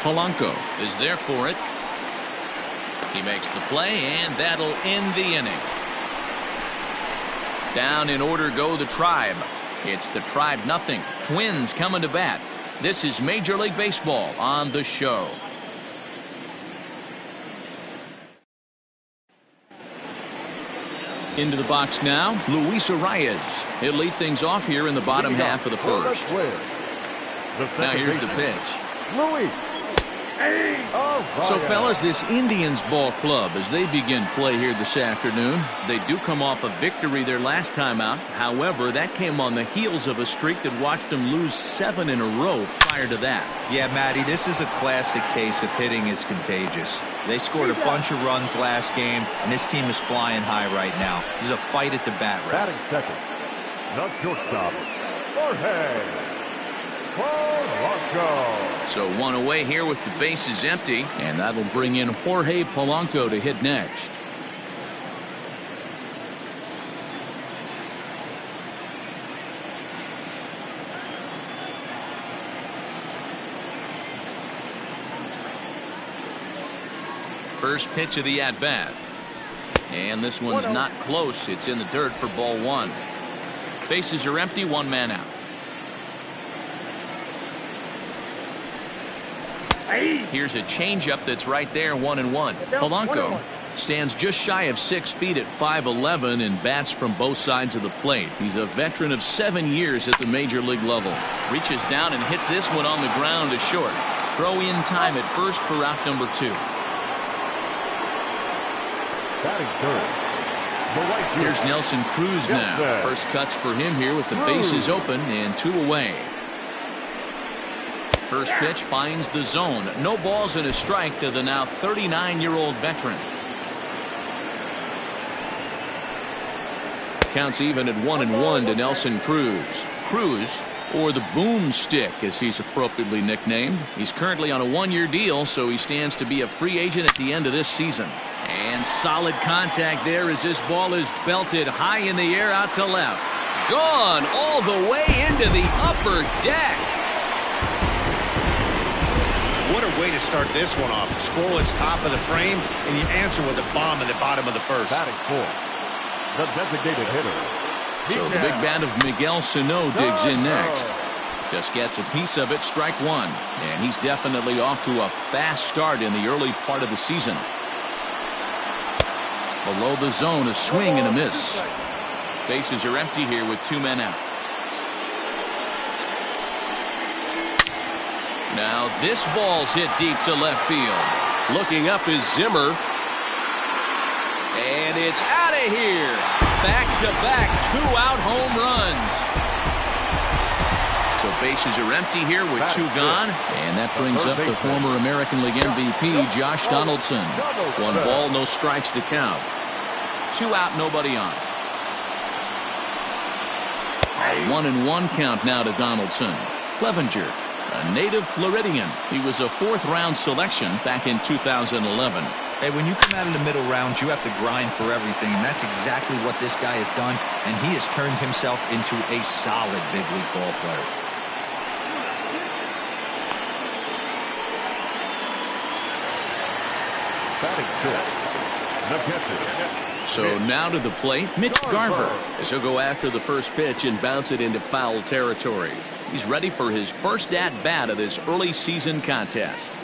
Polanco is there for it. He makes the play, and that'll end the inning. Down in order go the Tribe. It's the Tribe nothing. Twins coming to bat. This is Major League Baseball on the show. Into the box now, Luis Arias. He'll lead things off here in the bottom half of the first. Now here's the pitch. Louis. So fellas, this Indians ball club, as they begin play here this afternoon, they do come off a victory their last time out. However, that came on the heels of a streak that watched them lose 7 in a row prior to that. Yeah, Matty, this is a classic case of hitting is contagious. They scored a bunch of runs last game, and this team is flying high right now. There's a fight at the bat rack. Batting second. Not shortstop. Jorge Polanco. So 1 away here with the bases empty, and that'll bring in Jorge Polanco to hit next. First pitch of the at-bat. And this one's not close. It's in the dirt for ball 1. Bases are empty, 1 man out. Here's a changeup that's right there, 1-1. Polanco Stands just shy of 6 feet at 5'11" and bats from both sides of the plate. He's a veteran of 7 years at the major league level. Reaches down and hits this one on the ground to short. Throw in time at first for out number 2. Batting third. Here's Nelson Cruz now. First cuts for him here with the bases open and 2 away. First pitch finds the zone. No balls and a strike to the now 39-year-old veteran. Counts even at 1-1 to Nelson Cruz. Cruz, or the boomstick as he's appropriately nicknamed. He's currently on a 1-year deal, so he stands to be a free agent at the end of this season. And solid contact there as this ball is belted high in the air out to left. Gone all the way into the upper deck. What a way to start this one off. Scoreless top of the frame, and you answer with a bomb in the bottom of the first. Batting fourth, the designated hitter. So the big bat of Miguel Sano digs in next. Just gets a piece of it, strike 1. And he's definitely off to a fast start in the early part of the season. Below the zone, a swing and a miss. Bases are empty here with 2 men out. Now this ball's hit deep to left field. Looking up is Zimmer. And it's out of here. Back-to-back 2-out home runs. So bases are empty here with 2 gone. And that brings up the former American League MVP, Josh Donaldson. 1 ball, no strikes to count. 2 out, nobody on. A 1-1 count now to Donaldson. Clevenger, a native Floridian. He was a 4th-round selection back in 2011. Hey, when you come out of the middle rounds, you have to grind for everything, and that's exactly what this guy has done, and he has turned himself into a solid big league ball player. Batting fifth, the catcher. So now to the plate, Mitch Garver, as he'll go after the first pitch and bounce it into foul territory. He's ready for his first at-bat of this early season contest.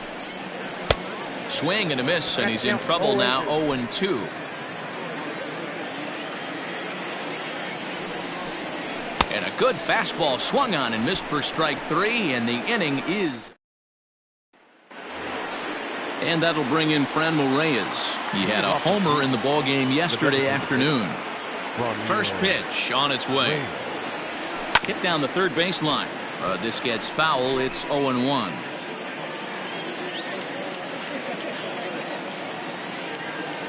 Swing and a miss, and he's in trouble now, 0-2. And a good fastball swung on and missed for strike 3, and the inning is. And that'll bring in Franmil Reyes. He had a homer in the ballgame yesterday afternoon. First pitch on its way. Hit down the third baseline. This gets foul. It's 0-1.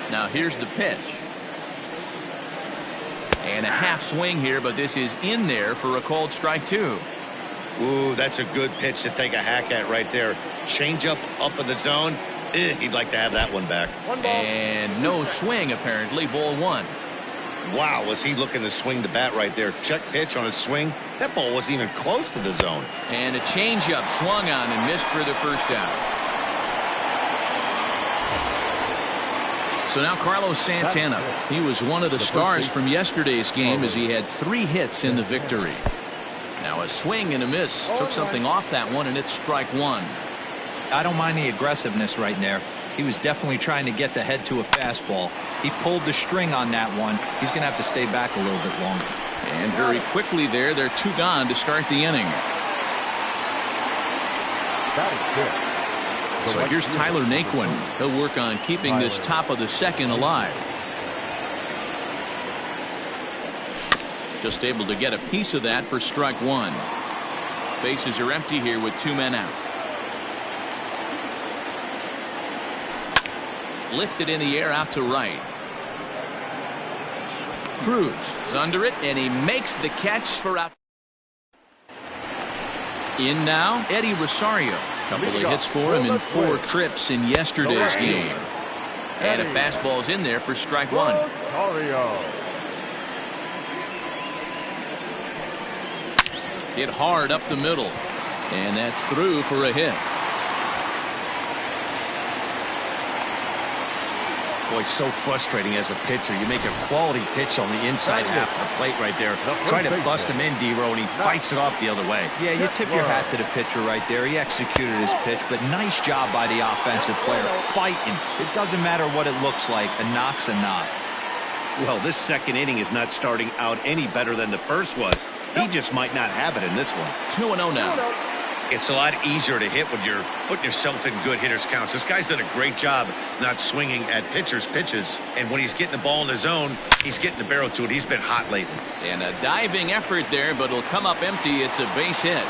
Now here's the pitch. And a half swing here, but this is in there for a called strike 2. Ooh, that's a good pitch to take a hack at right there. Change up in the zone. He'd like to have that one back. And no swing, apparently. Ball 1. Wow, was he looking to swing the bat right there. Check pitch on his swing. That ball wasn't even close to the zone. And a changeup swung on and missed for the first out. So now Carlos Santana. He was one of the stars from yesterday's game as he had 3 hits in the victory. Now a swing and a miss. Took something off that one, and it's strike 1. I don't mind the aggressiveness right there. He was definitely trying to get the head to a fastball. He pulled the string on that one. He's going to have to stay back a little bit longer. And very quickly there, they're 2 gone to start the inning. So here's Tyler Naquin. He'll work on keeping this top of the second alive. Just able to get a piece of that for strike 1. Bases are empty here with 2 men out. Lifted in the air out to right. Cruz is under it, and he makes the catch for out. In now, Eddie Rosario. Couple of hits for him in 4 trips in yesterday's game. And a fastball's in there for strike 1. Hit hard up the middle. And that's through for a hit. Boy, so frustrating as a pitcher. You make a quality pitch on the inside half of the plate right there. Try to bust him in, D-Row, and he fights it off the other way. Yeah, you tip your hat to the pitcher right there. He executed his pitch, but nice job by the offensive player fighting. It doesn't matter what it looks like. A knock's a knock. Well, this second inning is not starting out any better than the first was. He just might not have it in this one. 2-0 now. It's a lot easier to hit when you're putting yourself in good hitters' counts. This guy's done a great job not swinging at pitchers' pitches. And when he's getting the ball in the zone, he's getting the barrel to it. He's been hot lately. And a diving effort there, but it'll come up empty. It's a base hit.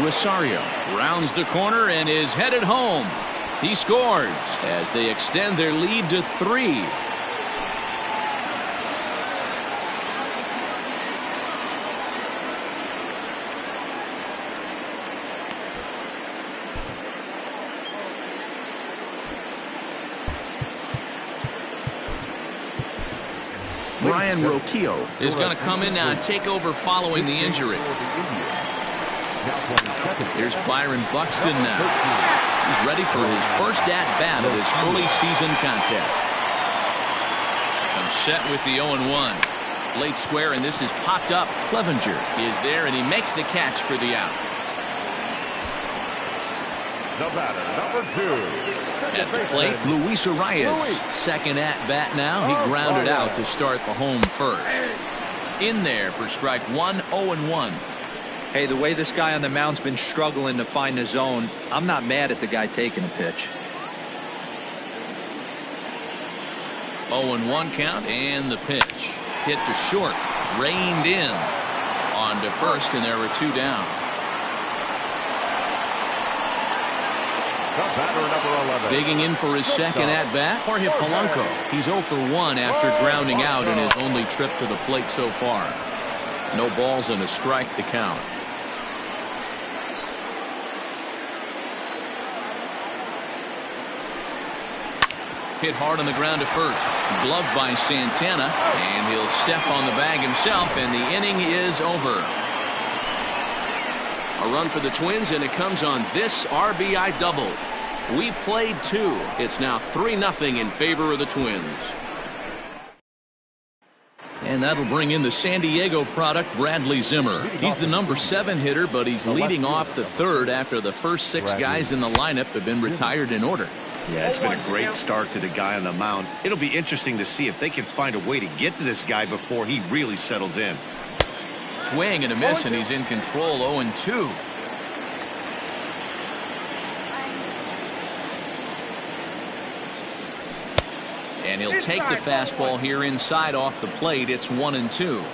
Rosario rounds the corner and is headed home. He scores as they extend their lead to 3. Brian Roquillo is going to come in now and take over following the injury. Here's Byron Buxton now. He's ready for his first at-bat of this early season contest. I'm set with the 0-1. Late square, and this is popped up. Clevenger is there, and he makes the catch for the out. The batter, number 2. At the plate, Luis Arias. Second at-bat now. He grounded out to start the home first. In there for strike 1, 0-1. Hey, the way this guy on the mound's been struggling to find the zone, I'm not mad at the guy taking a pitch. 0-1 count, and the pitch. Hit to short. Reined in. On to first, and there were 2 down. The batter, number 11. Digging in for his second at-bat, Jorge Polanco. He's 0 for 1 after grounding out in his only trip to the plate so far. No balls and a strike to count. Hit hard on the ground to first. Gloved by Santana, and he'll step on the bag himself, and the inning is over. A run for the Twins, and it comes on this RBI double. We've played 2. It's now 3-0 in favor of the Twins. And that'll bring in the San Diego product, Bradley Zimmer. He's the number 7 hitter, but he's leading off the 3rd after the first 6 guys in the lineup have been retired in order. Yeah, it's been a great start to the guy on the mound. It'll be interesting to see if they can find a way to get to this guy before he really settles in. Swing and a miss, and he's in control. 0-2. And he'll take the fastball here inside off the plate. It's 1-2.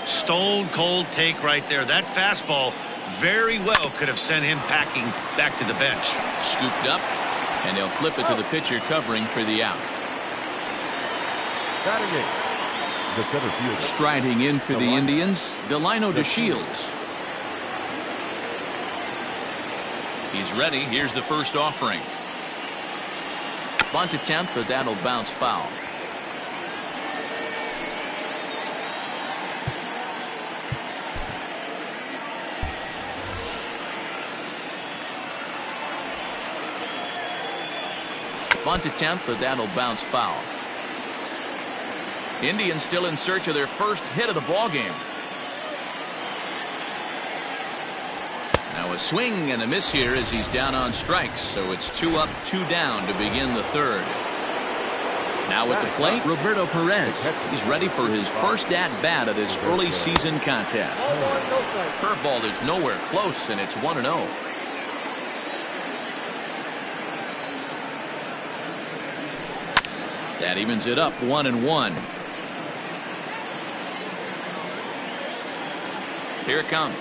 Stone cold take right there. That fastball very well could have sent him packing back to the bench. Scooped up, and they'll flip it to the pitcher covering for the out. Striding in for the Indians, Delino DeShields. He's ready. Here's the first offering. Bunt attempt, but that'll bounce foul. Bunt attempt, but that'll bounce foul. Indians still in search of their first hit of the ball game. Now a swing and a miss here as he's down on strikes, so it's 2 up, 2 down to begin the 3rd. Now at the plate, Roberto Perez. He's ready for his first at-bat of this early season contest. Curveball is nowhere close, and it's 1-0. That evens it up, 1-1. Here it comes.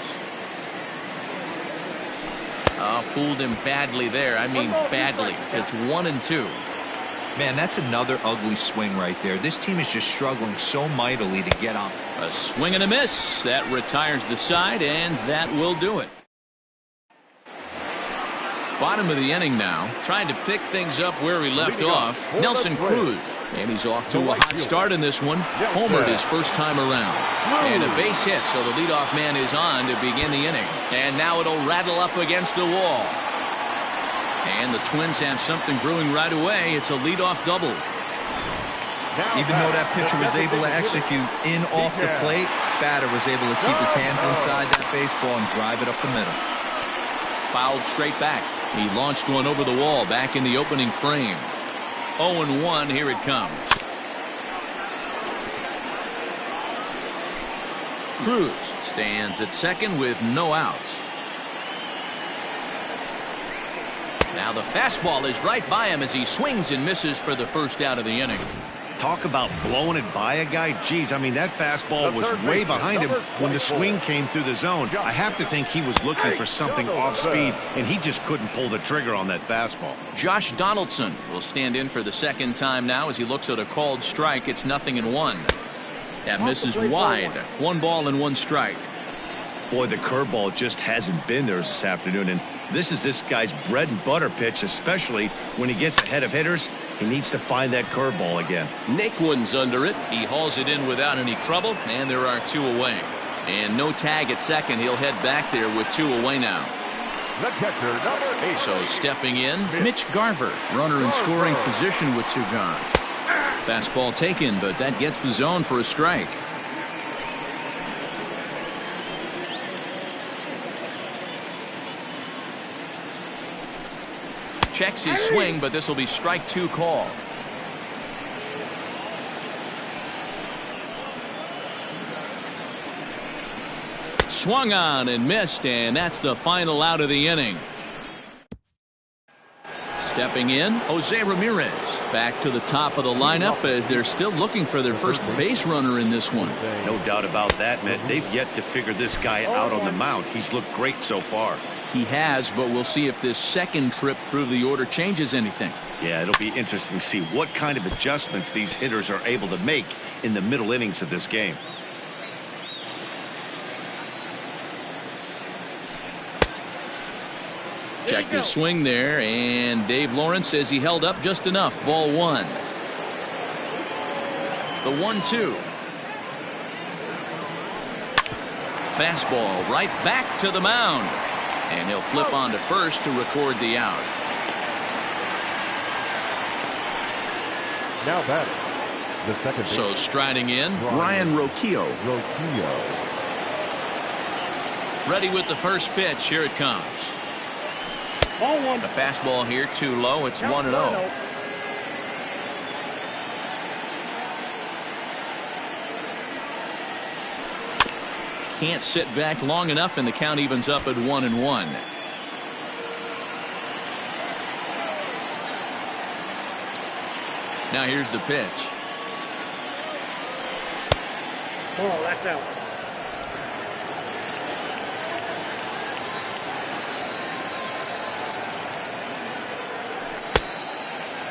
Fooled him badly there. I mean badly. It's 1-2. Man, that's another ugly swing right there. This team is just struggling so mightily to get on. A swing and a miss. That retires the side, and that will do it. Bottom of the inning now, trying to pick things up where he left off. Nelson Cruz, and he's off to a hot start in this one. Homered his first time around. And a base hit, so the leadoff man is on to begin the inning. And now it'll rattle up against the wall. And the Twins have something brewing right away. It's a leadoff double. Even though that pitcher was able to execute in off the plate, batter was able to keep his hands inside that baseball and drive it up the middle. Fouled straight back. He launched one over the wall back in the opening frame. 0-1, here it comes. Cruz stands at second with no outs. Now the fastball is right by him as he swings and misses for the first out of the inning. Talk about blowing it by a guy. Geez, I mean, that fastball was way behind him when the swing came through the zone. I have to think he was looking for something off speed, and he just couldn't pull the trigger on that fastball. Josh Donaldson will stand in for the second time now as he looks at a called strike. It's 0-1. That misses wide. 1 ball and 1 strike. Boy, the curveball just hasn't been there this afternoon, and this is this guy's bread and butter pitch, especially when he gets ahead of hitters. He needs to find that curveball again. Naquin's under it. He hauls it in without any trouble, and there are 2 away. And no tag at second. He'll head back there with 2 away now. The catcher, number 8. So stepping in, Mitch Garver, runner in scoring position with 2 gone. Fastball taken, but that gets the zone for a strike. Checks his swing, but this will be strike 2 call. Swung on and missed, and that's the final out of the inning. Stepping in, Jose Ramirez back to the top of the lineup as they're still looking for their first base runner in this one. No doubt about that, Matt. They've yet to figure this guy out on the mound. He's looked great so far. He has, but we'll see if this second trip through the order changes anything. Yeah, it'll be interesting to see what kind of adjustments these hitters are able to make in the middle innings of this game. Checked his swing there, and Dave Lawrence says he held up just enough. Ball 1. The 1-2. Fastball right back to the mound. And he'll flip on to first to record the out. Now batting, the second. So striding in, Ryan Rocchio. Ready with the first pitch. Here it comes. Ball 1. A fastball here too low. It's 1-0. Can't sit back long enough, and the count evens up at 1-1. Now here's the pitch. Oh, that's out.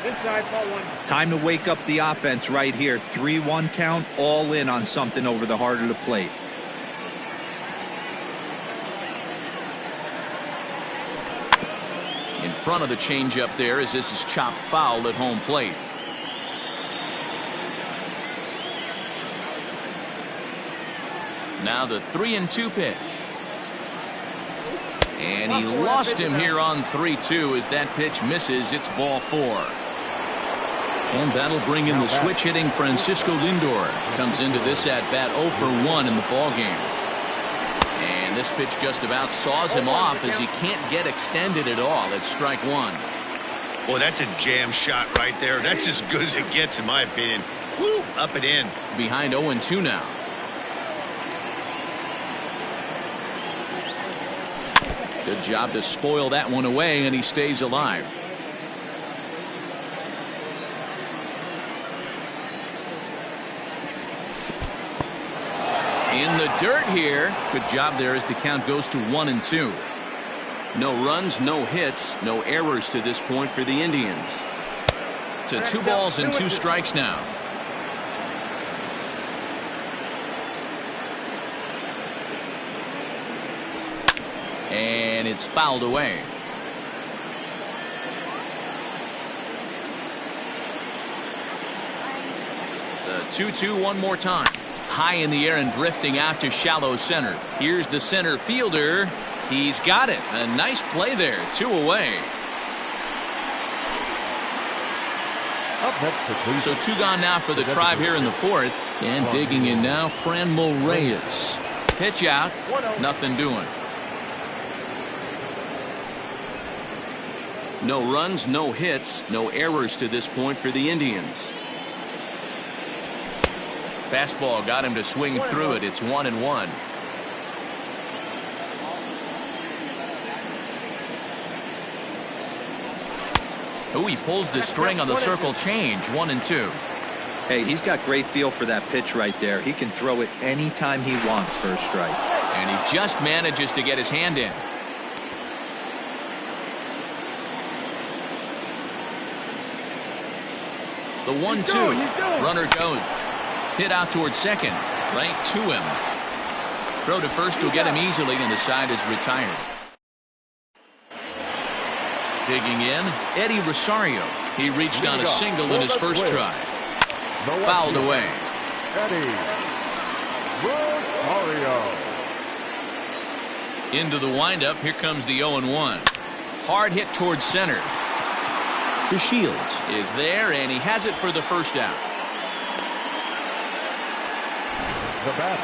Inside, ball 1. Time to wake up the offense right here. 3-1 count, all in on something over the heart of the plate. In front of the changeup there as this is chopped foul at home plate. Now the 3-2 pitch. And he lost him here on 3-2 as that pitch misses. It's ball 4. And that'll bring in the switch hitting Francisco Lindor. Comes into this at bat 0 for 1 in the ball game. And this pitch just about saws him off as he can't get extended at all. It's strike 1. Boy, that's a jam shot right there. That's as good as it gets, in my opinion. Woo, up and in. Behind 0-2 now. Good job to spoil that one away, and he stays alive. In the dirt here. Good job there as the count goes to 1-2. No runs, no hits, no errors to this point for the Indians. To 2 balls and 2 strikes now. And it's fouled away. The 2-2 one more time. High in the air and drifting out to shallow center. Here's the center fielder. He's got it. A nice play there. 2 away. So 2 gone now for the Tribe here in the 4th. And digging in now, Franmil Reyes. Pitch out. Nothing doing. No runs, no hits, no errors to this point for the Indians. Fastball got him to swing through it. It's 1-1. Oh, he pulls the string on the circle change. 1-2. Hey, he's got great feel for that pitch right there. He can throw it anytime he wants for a strike. And he just manages to get his hand in. The 1-2. Runner goes. Hit out towards second. Right to him. Throw to first will get him easily, and the side is retired. Digging in, Eddie Rosario. He reached on a single in his first try. Fouled away. Eddie Rosario. Into the windup. Here comes the 0-1. Hard hit towards center. DeShields is there, and he has it for the first out. The batter,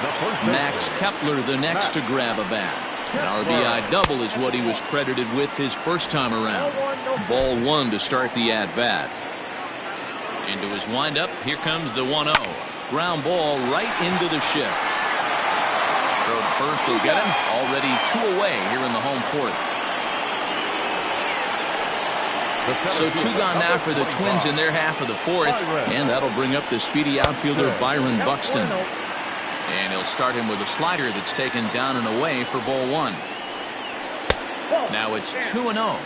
the first Max Kepler the next to grab a bat. An RBI double is what he was credited with his first time around. Ball 1 to start the at-bat. Into his windup. Here comes the 1-0. Ground ball right into the shift. Throw to first will get him. Already 2 away here in the home 4th. So 2 gone now for the Twins in their half of the 4th. And that'll bring up the speedy outfielder Byron Buxton. And he'll start him with a slider that's taken down and away for ball 1. Now it's 2-0.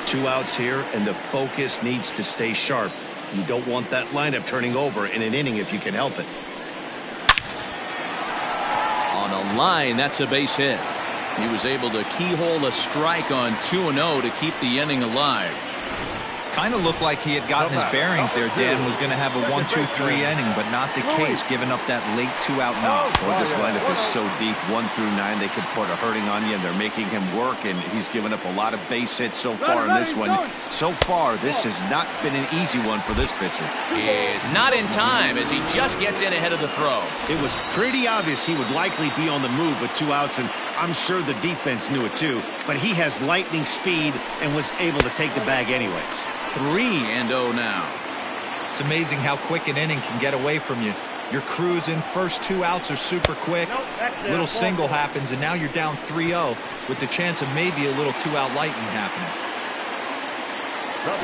2 outs here, and the focus needs to stay sharp. You don't want that lineup turning over in an inning if you can help it. On a line, that's a base hit. He was able to keyhole a strike on 2-0 to keep the inning alive. Kind of looked like he had gotten his bearings there. Dan was going to have a 1-2-3 inning, but not the case, giving up that late 2-out knock. Well, this lineup is so deep, 1 through 9, they could put a hurting on you, and they're making him work, and he's given up a lot of base hits so far in this one. So far, this has not been an easy one for this pitcher. Is not in time as he just gets in ahead of the throw. It was pretty obvious he would likely be on the move with 2 outs, and I'm sure the defense knew it too, but he has lightning speed and was able to take the bag anyways. 3-0 now. It's amazing how quick an inning can get away from you. You're cruising. First 2 outs are super quick. Little single happens, and now you're down 3-0 with the chance of maybe a little 2-out lightning happening.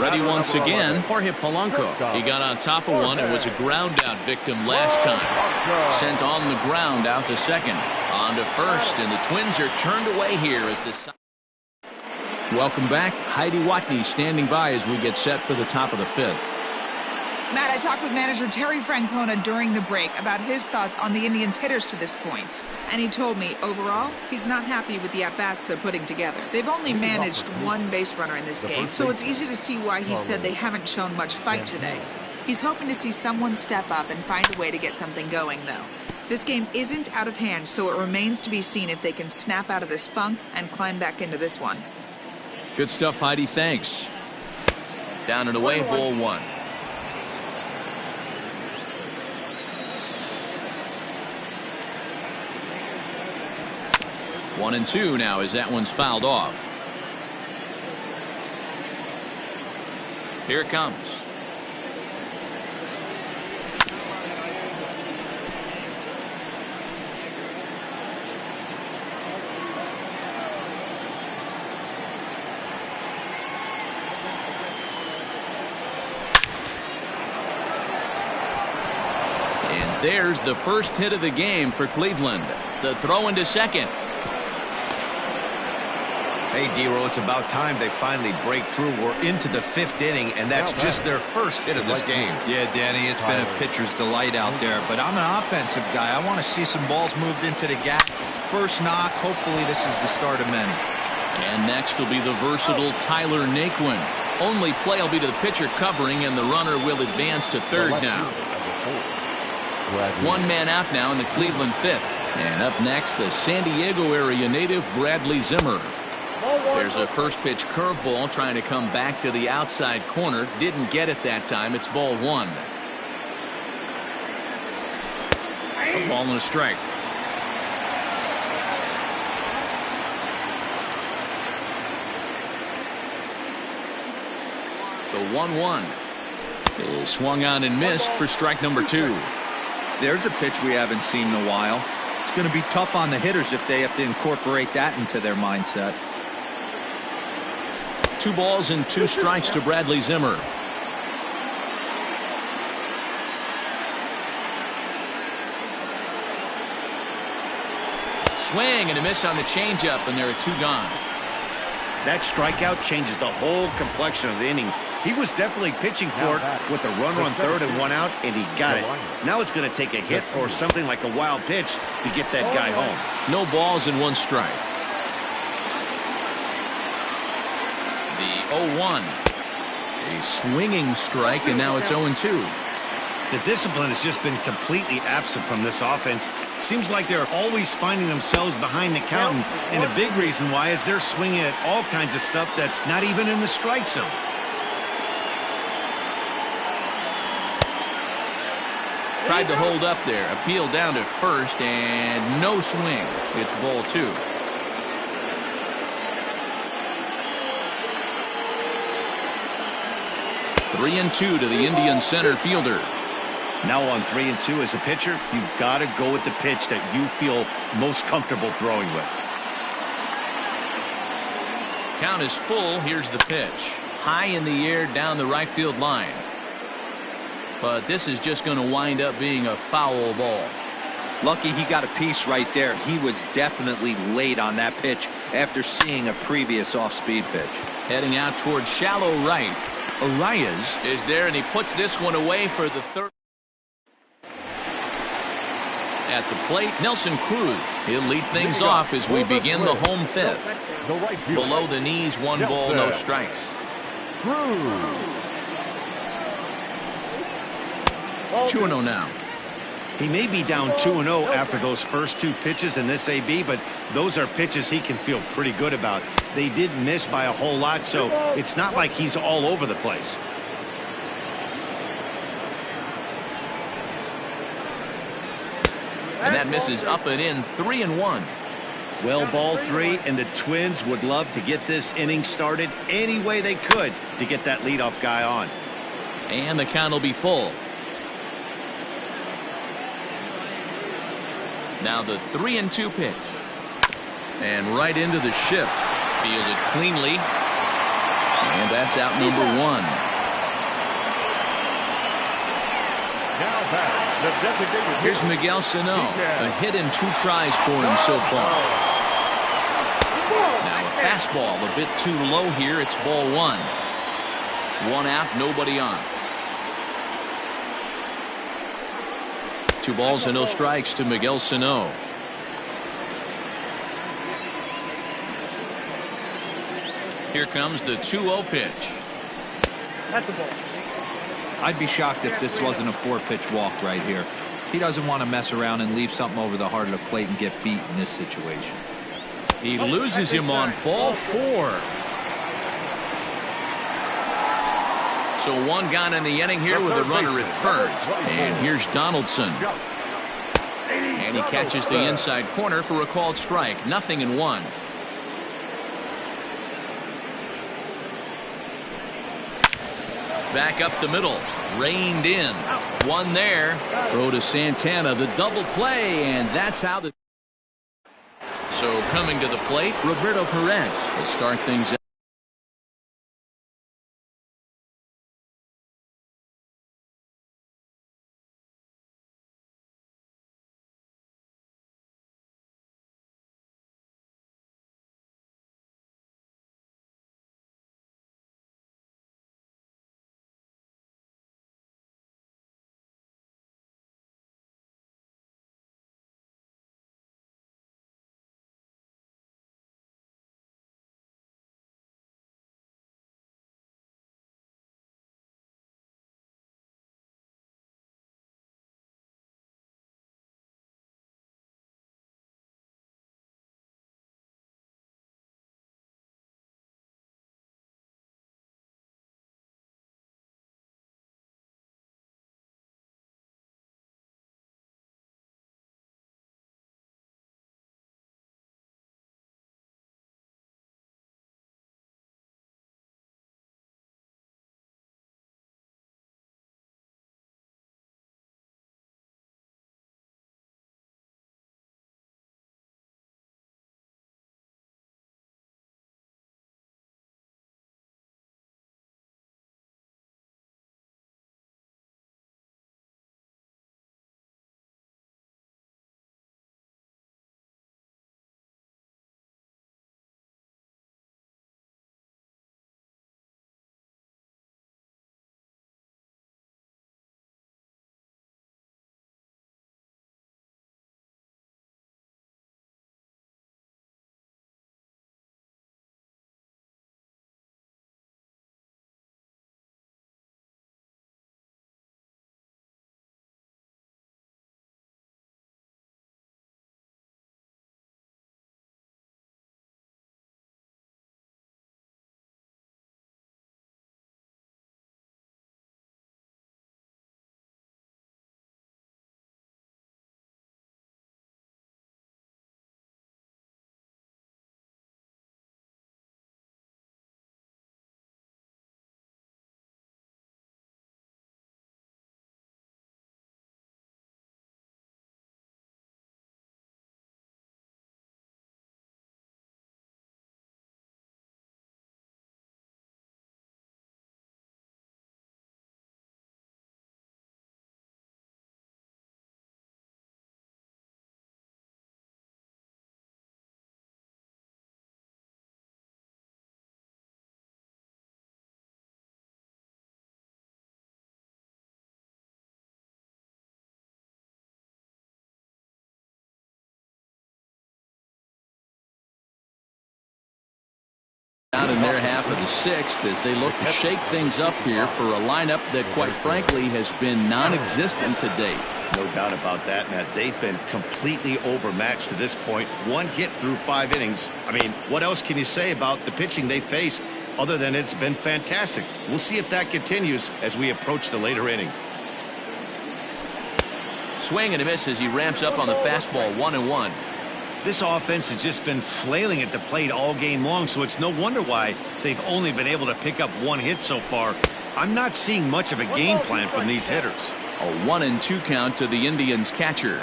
Ready once again, Jorge Polanco. He got on top of one and was a ground out victim last time. Sent on the ground out to second. On to first, and the Twins are turned away here as the... Welcome back. Heidi Watney standing by as we get set for the top of the 5th. Matt, I talked with manager Terry Francona during the break about his thoughts on the Indians' hitters to this point. And he told me, overall, he's not happy with the at-bats they're putting together. They've only managed 1 base runner in this game, so it's easy to see why he said they haven't shown much fight today. He's hoping to see someone step up and find a way to get something going, though. This game isn't out of hand, so it remains to be seen if they can snap out of this funk and climb back into this one. Good stuff, Heidi. Thanks. Down and away, ball 1. One and 2 now as that one's fouled off. Here it comes. And there's the first hit of the game for Cleveland. The throw into second. Hey, D-Row, it's about time they finally break through. We're into the 5th inning, and that's just their first hit of this game. Yeah, Danny, it's been a pitcher's delight out there, but I'm an offensive guy. I want to see some balls moved into the gap. First knock, hopefully this is the start of many. And next will be the versatile Tyler Naquin. Only play will be to the pitcher covering, and the runner will advance to third now. 1 man out now in the Cleveland 5th. And up next, the San Diego area native Bradley Zimmer. There's a first pitch curveball trying to come back to the outside corner. Didn't get it that time. It's ball one. A ball and a strike. The 1-1 is swung on and missed for strike number 2. There's a pitch we haven't seen in a while. It's going to be tough on the hitters if they have to incorporate that into their mindset. 2 balls and 2 strikes to Bradley Zimmer. Swing and a miss on the changeup, and there are 2 gone. That strikeout changes the whole complexion of the inning. He was definitely pitching for it with a runner on third and 1 out, and he got it. Now it's going to take a hit or something like a wild pitch to get that guy home. No balls and 1 strike. The 0-1. A swinging strike, and now it's 0-2. The discipline has just been completely absent from this offense. Seems like they're always finding themselves behind the count, and a big reason why is they're swinging at all kinds of stuff that's not even in the strike zone. Tried to hold up there. Appeal down to first, and no swing. It's ball 2. Three and 2 to the Indian center fielder. Now on 3 and 2 as a pitcher, you've got to go with the pitch that you feel most comfortable throwing with. Count is full. Here's the pitch. High in the air down the right field line. But this is just going to wind up being a foul ball. Lucky he got a piece right there. He was definitely late on that pitch after seeing a previous off-speed pitch. Heading out towards shallow right. Arias is there, and he puts this one away for the third. At the plate, Nelson Cruz. He'll lead things off as we begin the home 5th. Below the knees, 1 ball, no strikes. 2-0 now. He may be down 2-0 after those first 2 pitches in this AB, but those are pitches he can feel pretty good about. They did miss by a whole lot, so it's not like he's all over the place. And that misses up and in. 3-1. Well, ball 3, and the Twins would love to get this inning started any way they could to get that leadoff guy on. And the count will be full. Now the 3-2 pitch. And right into the shift. Fielded cleanly. And that's out number 1. Here's Miguel Sano. A hit in 2 tries for him so far. Now a fastball a bit too low here. It's ball 1. 1 out, nobody on. 2 balls and no strikes to Miguel Sano. Here comes the 2-0 pitch. That's the ball. I'd be shocked if this wasn't a 4-pitch walk right here. He doesn't want to mess around and leave something over the heart of the plate and get beat in this situation. He loses him on ball 4. So 1 gone in the inning here with a runner at first. And here's Donaldson. And he catches the inside corner for a called strike. 0-1. Back up the middle. Reined in. 1 there. Throw to Santana. The double play. And that's how the. So coming to the plate, Roberto Perez to start things out. out in their half of the sixth as they look to shake things up here for a lineup that, quite frankly, has been non-existent to date. No doubt about that, Matt. They've been completely overmatched to this point. One hit through 5 innings. I mean, what else can you say about the pitching they faced other than it's been fantastic? We'll see if that continues as we approach the later inning. Swing and a miss as he ramps up on the fastball, 1-1. This offense has just been flailing at the plate all game long, so it's no wonder why they've only been able to pick up 1 hit so far. I'm not seeing much of a game plan from these hitters. A 1-2 count to the Indians catcher.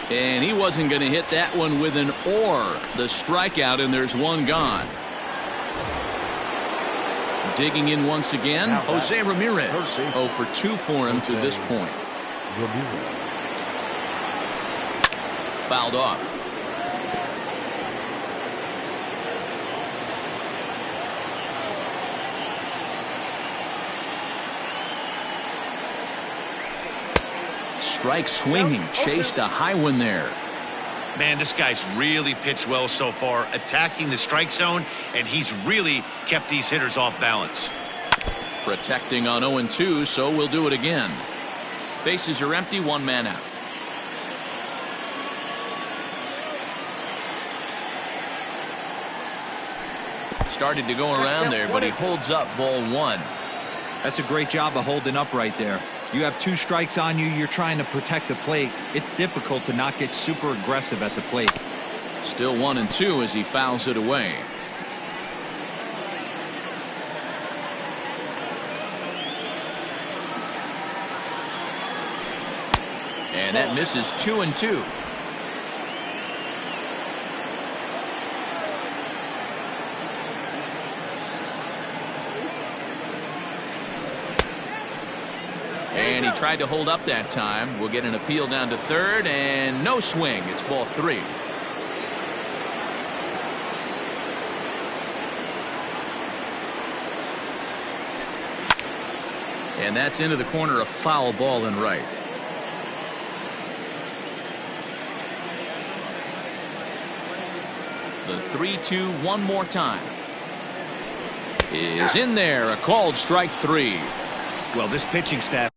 And he wasn't going to hit that one with an or. The strikeout, and there's one gone. Digging in once again, Jose Ramirez. 0 for 2 for him to this point. Fouled off. Strike swinging, chased a high one there. Man, this guy's really pitched well so far, attacking the strike zone, and he's really kept these hitters off balance. Protecting on 0-2, so we'll do it again. Bases are empty, 1 man out. Started to go around there, but he holds up, ball 1. That's a great job of holding up right there. You have 2 strikes on you. You're trying to protect the plate. It's difficult to not get super aggressive at the plate. Still 1-2 as he fouls it away. And that misses 2-2. And he tried to hold up that time. We'll get an appeal down to third, and no swing. It's ball 3. And that's into the corner, a foul ball and right. The 3-2 one more time is in there. A called strike 3. Well, this pitching staff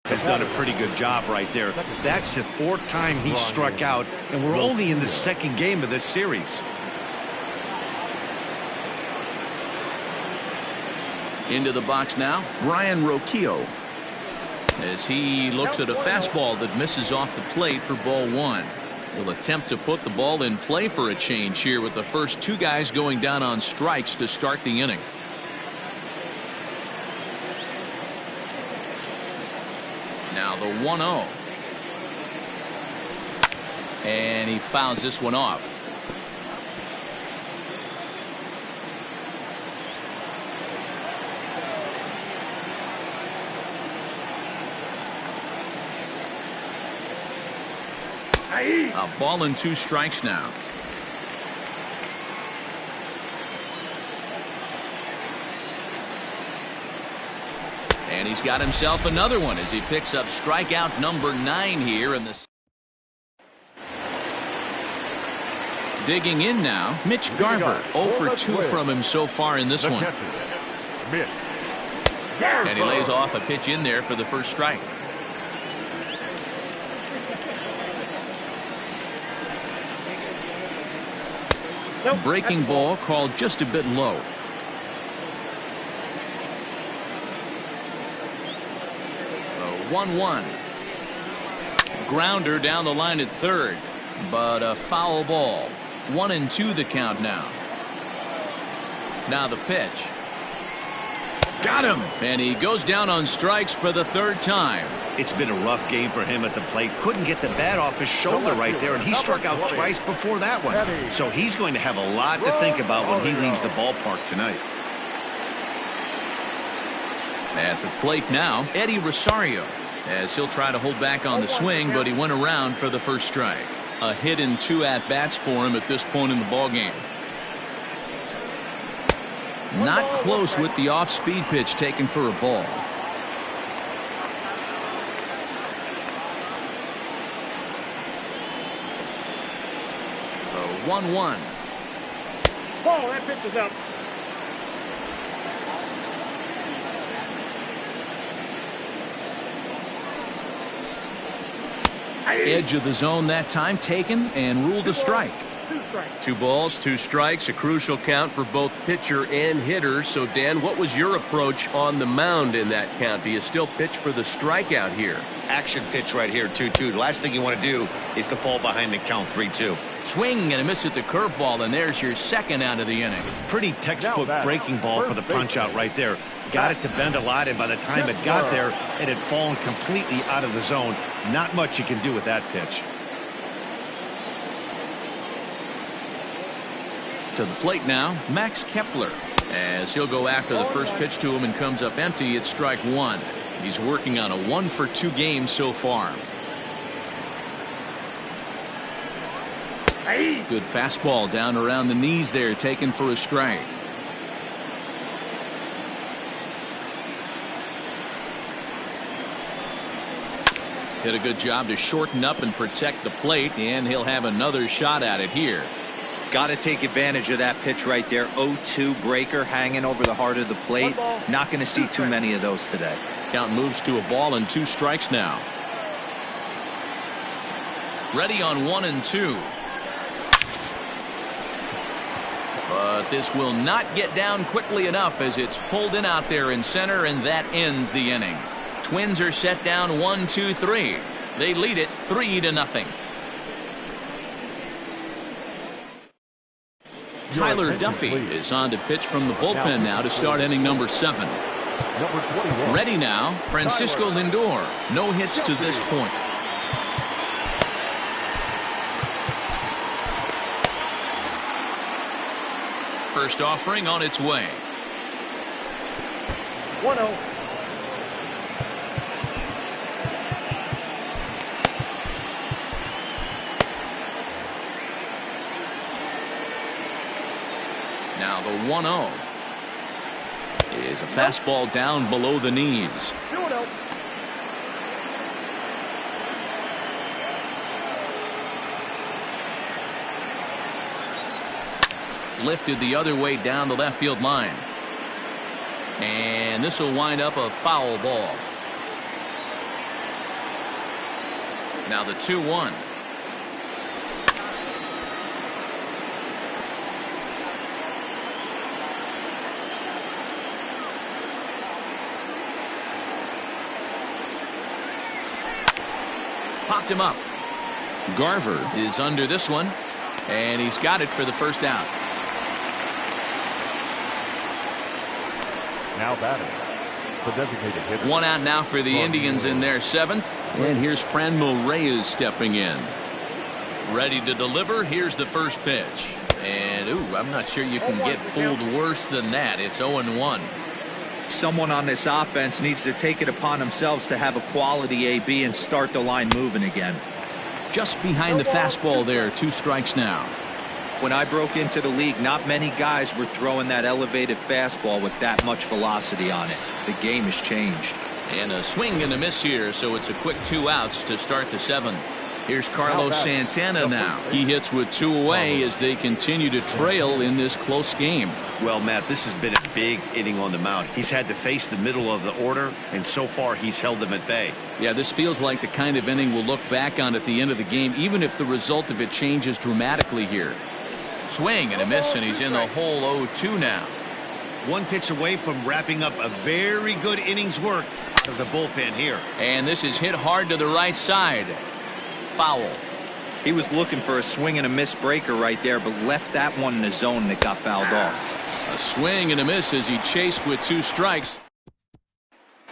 has done a pretty good job right there. That's the 4th time he struck out, and we're only in the 2nd game of this series. Into the box now, Brian Roquillo, as he looks at a fastball that misses off the plate for ball 1. He'll attempt to put the ball in play for a change here with the first 2 guys going down on strikes to start the inning. Now the 1-0. And he fouls this one off. A ball and 2 strikes now. And he's got himself another one as he picks up strikeout number 9 here in the. Digging in now, Mitch Garver. 0 for 2 from him so far in this one. And he lays off a pitch in there for the first strike. Breaking ball called just a bit low. The 1-1. Grounder down the line at third, but a foul ball. 1-2 the count now. Now the pitch. Got him. And he goes down on strikes for the third time. It's been a rough game for him at the plate. Couldn't get the bat off his shoulder right there, and he struck out twice before that one. So he's going to have a lot to think about when he leaves the ballpark tonight. At the plate now, Eddie Rosario, as he'll try to hold back on the swing, but he went around for the first strike. A hit in 2 at-bats for him at this point in the ballgame. Not close with the off-speed pitch taken for a ball. The 1-1. Ball, that pitch is up. Edge of the zone that time taken and ruled a strike. 2 balls, 2 strikes, a crucial count for both pitcher and hitter. So, Dan, what was your approach on the mound in that count? Do you still pitch for the strikeout here? Action pitch right here, 2-2. The last thing you want to do is to fall behind the count 3-2. Swing and a miss at the curveball, and there's your second out of the inning. Pretty textbook breaking ball for the punch out right there. Got it to bend a lot, and by the time it got there, it had fallen completely out of the zone. Not much you can do with that pitch. To the plate now, Max Kepler, as he'll go after the first pitch to him and comes up empty. It's strike 1. He's working on a 1 for 2 game so far. Good fastball down around the knees there, taken for a strike. Did a good job to shorten up and protect the plate, and he'll have another shot at it here. Got to take advantage of that pitch right there. 0-2 breaker hanging over the heart of the plate. Not going to see too many of those today. Count moves to a ball and 2 strikes now. Ready on 1-2. But this will not get down quickly enough as it's pulled in out there in center, and that ends the inning. Twins are set down 1-2-3. They lead it 3-0. Tyler Duffy is on to pitch from the bullpen now to start inning number 7. Ready now, Francisco Lindor. No hits to this point. First offering on its way. 1-0. Now the 1-0 is a fastball down below the knees. 2-0. Lifted the other way down the left field line. And this will wind up a foul ball. Now the 2-1. Popped him up. Garver is under this one, and he's got it for the first out. Now batting, the designated hitter. 1 out now for the Indians in their 7th. And here's Franmil Reyes stepping in. Ready to deliver. Here's the first pitch. And, I'm not sure you can get fooled worse than that. It's 0-1. Someone on this offense needs to take it upon themselves to have a quality AB and start the line moving again. Just behind the fastball there. 2 strikes now. When I broke into the league, not many guys were throwing that elevated fastball with that much velocity on it. The game has changed. And a swing and a miss here, so it's a quick 2 outs to start the 7th. Here's Carlos Santana now. He hits with 2 away as they continue to trail in this close game. Well, Matt, this has been a big inning on the mound. He's had to face the middle of the order, and so far he's held them at bay. Yeah, this feels like the kind of inning we'll look back on at the end of the game, even if the result of it changes dramatically here. Swing and a miss, and he's in the hole 0-2 now. 1 pitch away from wrapping up a very good inning's work out of the bullpen here. And this is hit hard to the right side. Foul. He was looking for a swing and a miss breaker right there, but left that one in the zone and it got fouled off. A swing and a miss as he chased with 2 strikes.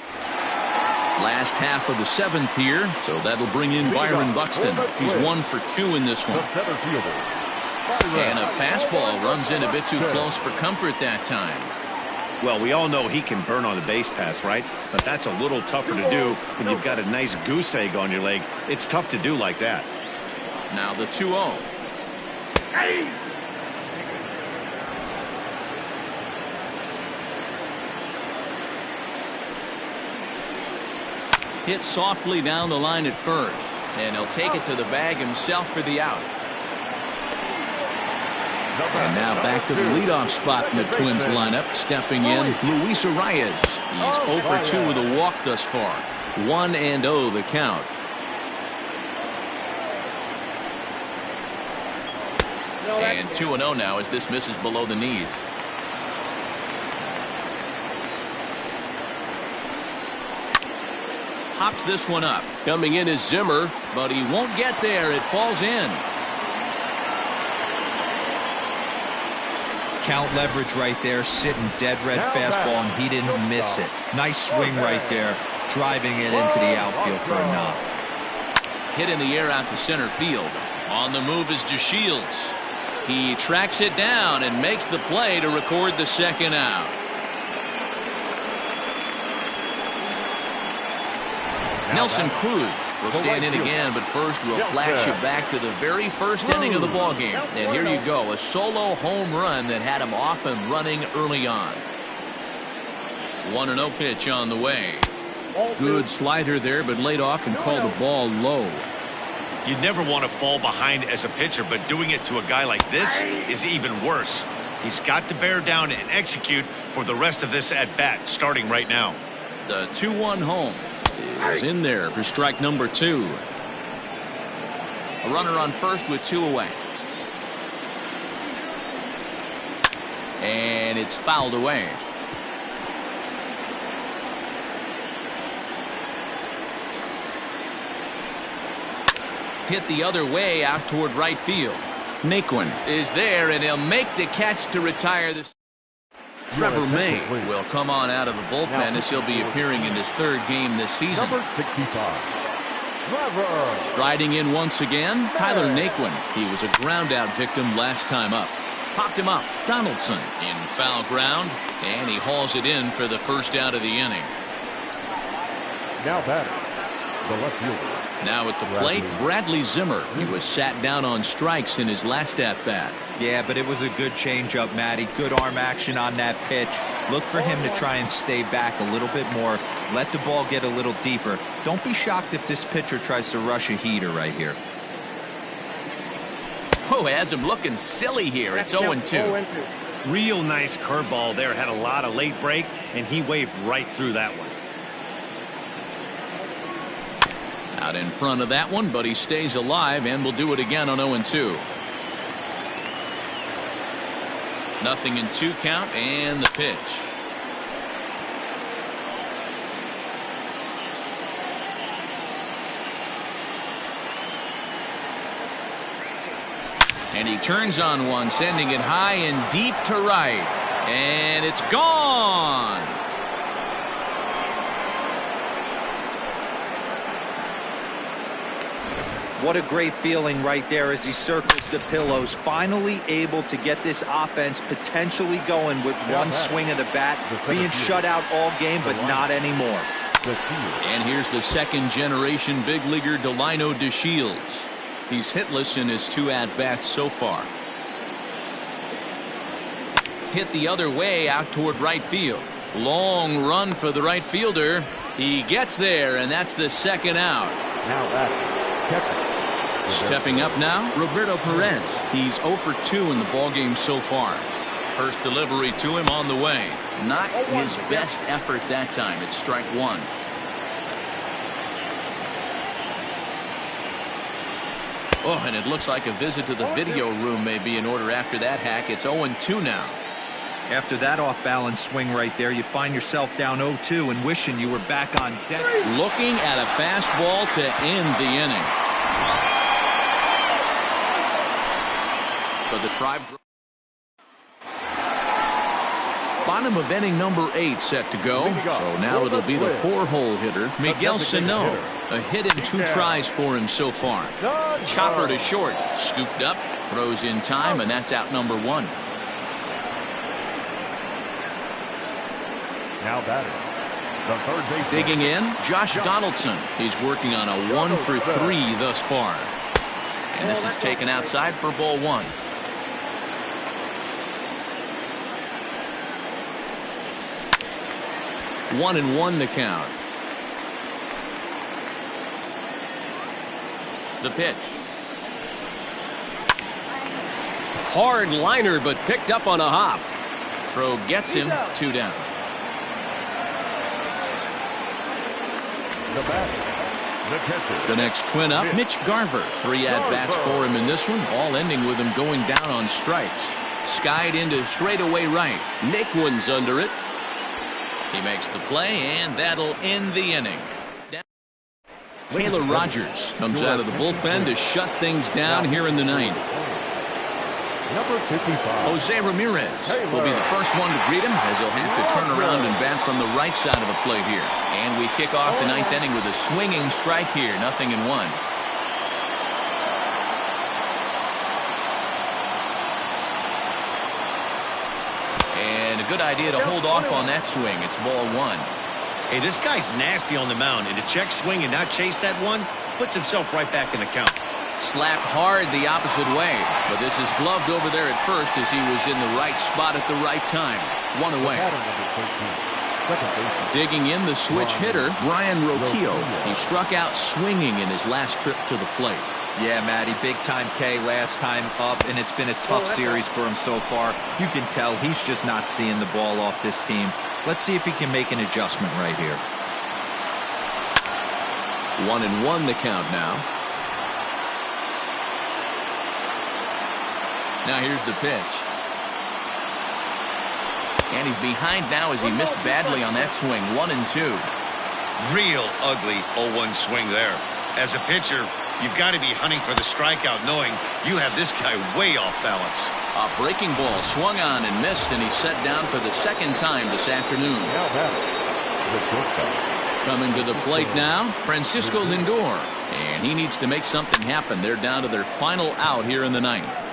Last half of the 7th here, so that'll bring in Byron Buxton. He's 1 for 2 in this one. And a fastball runs in a bit too close for comfort that time. Well, we all know he can burn on a base pass, right? But that's a little tougher to do when you've got a nice goose egg on your leg. It's tough to do like that. Now the 2-0. Hit softly down the line at first, and he'll take it to the bag himself for the out. And now back to the leadoff spot in the Twins lineup. Stepping in, Luis Arias. He's 0 for 2 with a walk thus far. 1-0 the count. And 2-0 now as this misses below the knees. Hops this one up. Coming in is Zimmer, but he won't get there. It falls in. Count leverage right there, sitting dead red fastball, and he didn't miss it. Nice swing right there, driving it into the outfield for a knock. Hit in the air out to center field. On the move is DeShields. He tracks it down and makes the play to record the 2nd out. Nelson Cruz will stand in again, but first we'll flash you back to the very first inning of the ballgame. And here you go, a solo home run that had him off and running early on. 1-0 pitch on the way. Good slider there, but laid off and called the ball low. You never want to fall behind as a pitcher, but doing it to a guy like this is even worse. He's got to bear down and execute for the rest of this at-bat, starting right now. The 2-1 home is in there for strike number 2. A runner on first with 2 away. And it's fouled away. Hit the other way out toward right field. Naquin is there, and he'll make the catch to retire this. Trevor May will come on out of the bullpen as he'll be appearing in his 3rd game this season. Striding in once again, Tyler Naquin. He was a ground out victim last time up. Popped him up. Donaldson in foul ground, and he hauls it in for the 1st out of the inning. Now batter, the left fielder. Now at the plate, Bradley Zimmer. He was sat down on strikes in his last at-bat. Yeah, but it was a good changeup, Matty. Good arm action on that pitch. Look for him to try and stay back a little bit more. Let the ball get a little deeper. Don't be shocked if this pitcher tries to rush a heater right here. Oh, has him looking silly here. It's 0-2. Real nice curveball there. Had a lot of late break, and he waved right through that one. Out in front of that one, but he stays alive and will do it again on 0-2. Nothing in 2 count, and the pitch. And he turns on one, sending it high and deep to right. And it's gone. What a great feeling right there as he circles the pillows. Finally able to get this offense potentially going with one swing of the bat. Being shut out all game, but not anymore. And here's the 2nd generation big leaguer Delino DeShields. He's hitless in his 2 at-bats so far. Hit the other way out toward right field. Long run for the right fielder. He gets there, and that's the second out. Now that's Stepping up now, Roberto Perez. He's 0 for 2 in the ballgame so far. First delivery to him on the way. Not his best effort that time. It's strike one. Oh, and it looks like a visit to the video room may be in order after that hack. It's 0-2 now. After that off-balance swing right there, you find yourself down 0-2 and wishing you were back on deck. Looking at a fastball to end the inning. But the Tribe. Bottom of inning number 8 set to go. So now it'll be the 4-hole hitter, Miguel Sano. A hit in 2 tries for him so far. Chopper to short. Scooped up. Throws in time, and that's out number 1. now batting. The third baseman. Digging in, Josh Donaldson. He's working on a 1 for 3 thus far. And this is taken outside for ball 1. One and one to count. The pitch. Hard liner, but picked up on a hop. Throw gets him. 2 down. The batter, the catcher. The next twin up, Mitch Garver. 3 at-bats for him in this one, all ending with him going down on strikes. Skied into straightaway right. Naquin's under it. He makes the play, and that'll end the inning. Taylor Rogers comes out of the bullpen to shut things down here in the 9th. Number 55. Jose Ramirez will be the first one to greet him, as he'll have to turn around and bat from the right side of the plate here. And we kick off the 9th inning with a swinging strike here, 0-1. And a good idea to hold off on that swing. It's ball 1. Hey, this guy's nasty on the mound, and to check swing and not chase that one puts himself right back in the count. Slapped hard the opposite way, but this is gloved over there at first as he was in the right spot at the right time. 1 away. Digging in the switch hitter, Brian Roquillo. He struck out swinging in his last trip to the plate. Yeah, Matty, big-time K last time up, and it's been a tough series for him so far. You can tell he's just not seeing the ball off this team. Let's see if he can make an adjustment right here. 1-1 the count now. Now here's the pitch. And he's behind now as he missed badly on that swing. 1-2. Real ugly 0-1 swing there. As a pitcher, you've got to be hunting for the strikeout, knowing you have this guy way off balance. A breaking ball swung on and missed, and he's set down for the second time this afternoon. Now batting, the shortstop. Coming to the plate now, Francisco Lindor. And he needs to make something happen. They're down to their final out here in the 9th.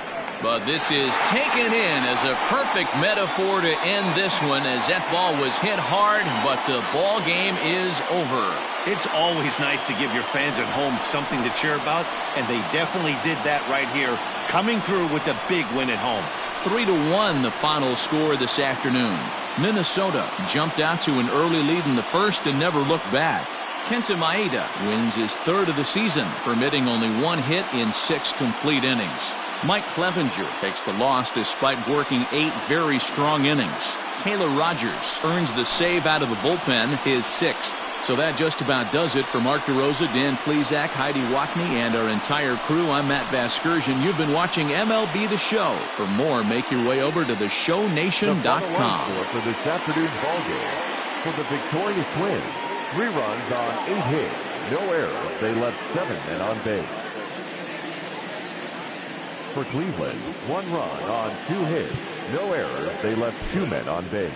But this is taken in as a perfect metaphor to end this one, as that ball was hit hard, but the ball game is over. It's always nice to give your fans at home something to cheer about, and they definitely did that right here, coming through with a big win at home. 3-1 the final score this afternoon. Minnesota jumped out to an early lead in the first and never looked back. Kenta Maeda wins his 3rd of the season, permitting only 1 hit in 6 complete innings. Mike Clevenger takes the loss despite working 8 very strong innings. Taylor Rogers earns the save out of the bullpen, his 6th. So that just about does it for Mark DeRosa, Dan Plesac, Heidi Wackney, and our entire crew. I'm Matt Vasgersian. You've been watching MLB The Show. For more, make your way over to theshownation.com. For this afternoon's ballgame, for the victorious Twins, 3 runs on 8 hits, no errors. They left 7 men on base. For Cleveland, 1 run on 2 hits, no errors. They left 2 men on base.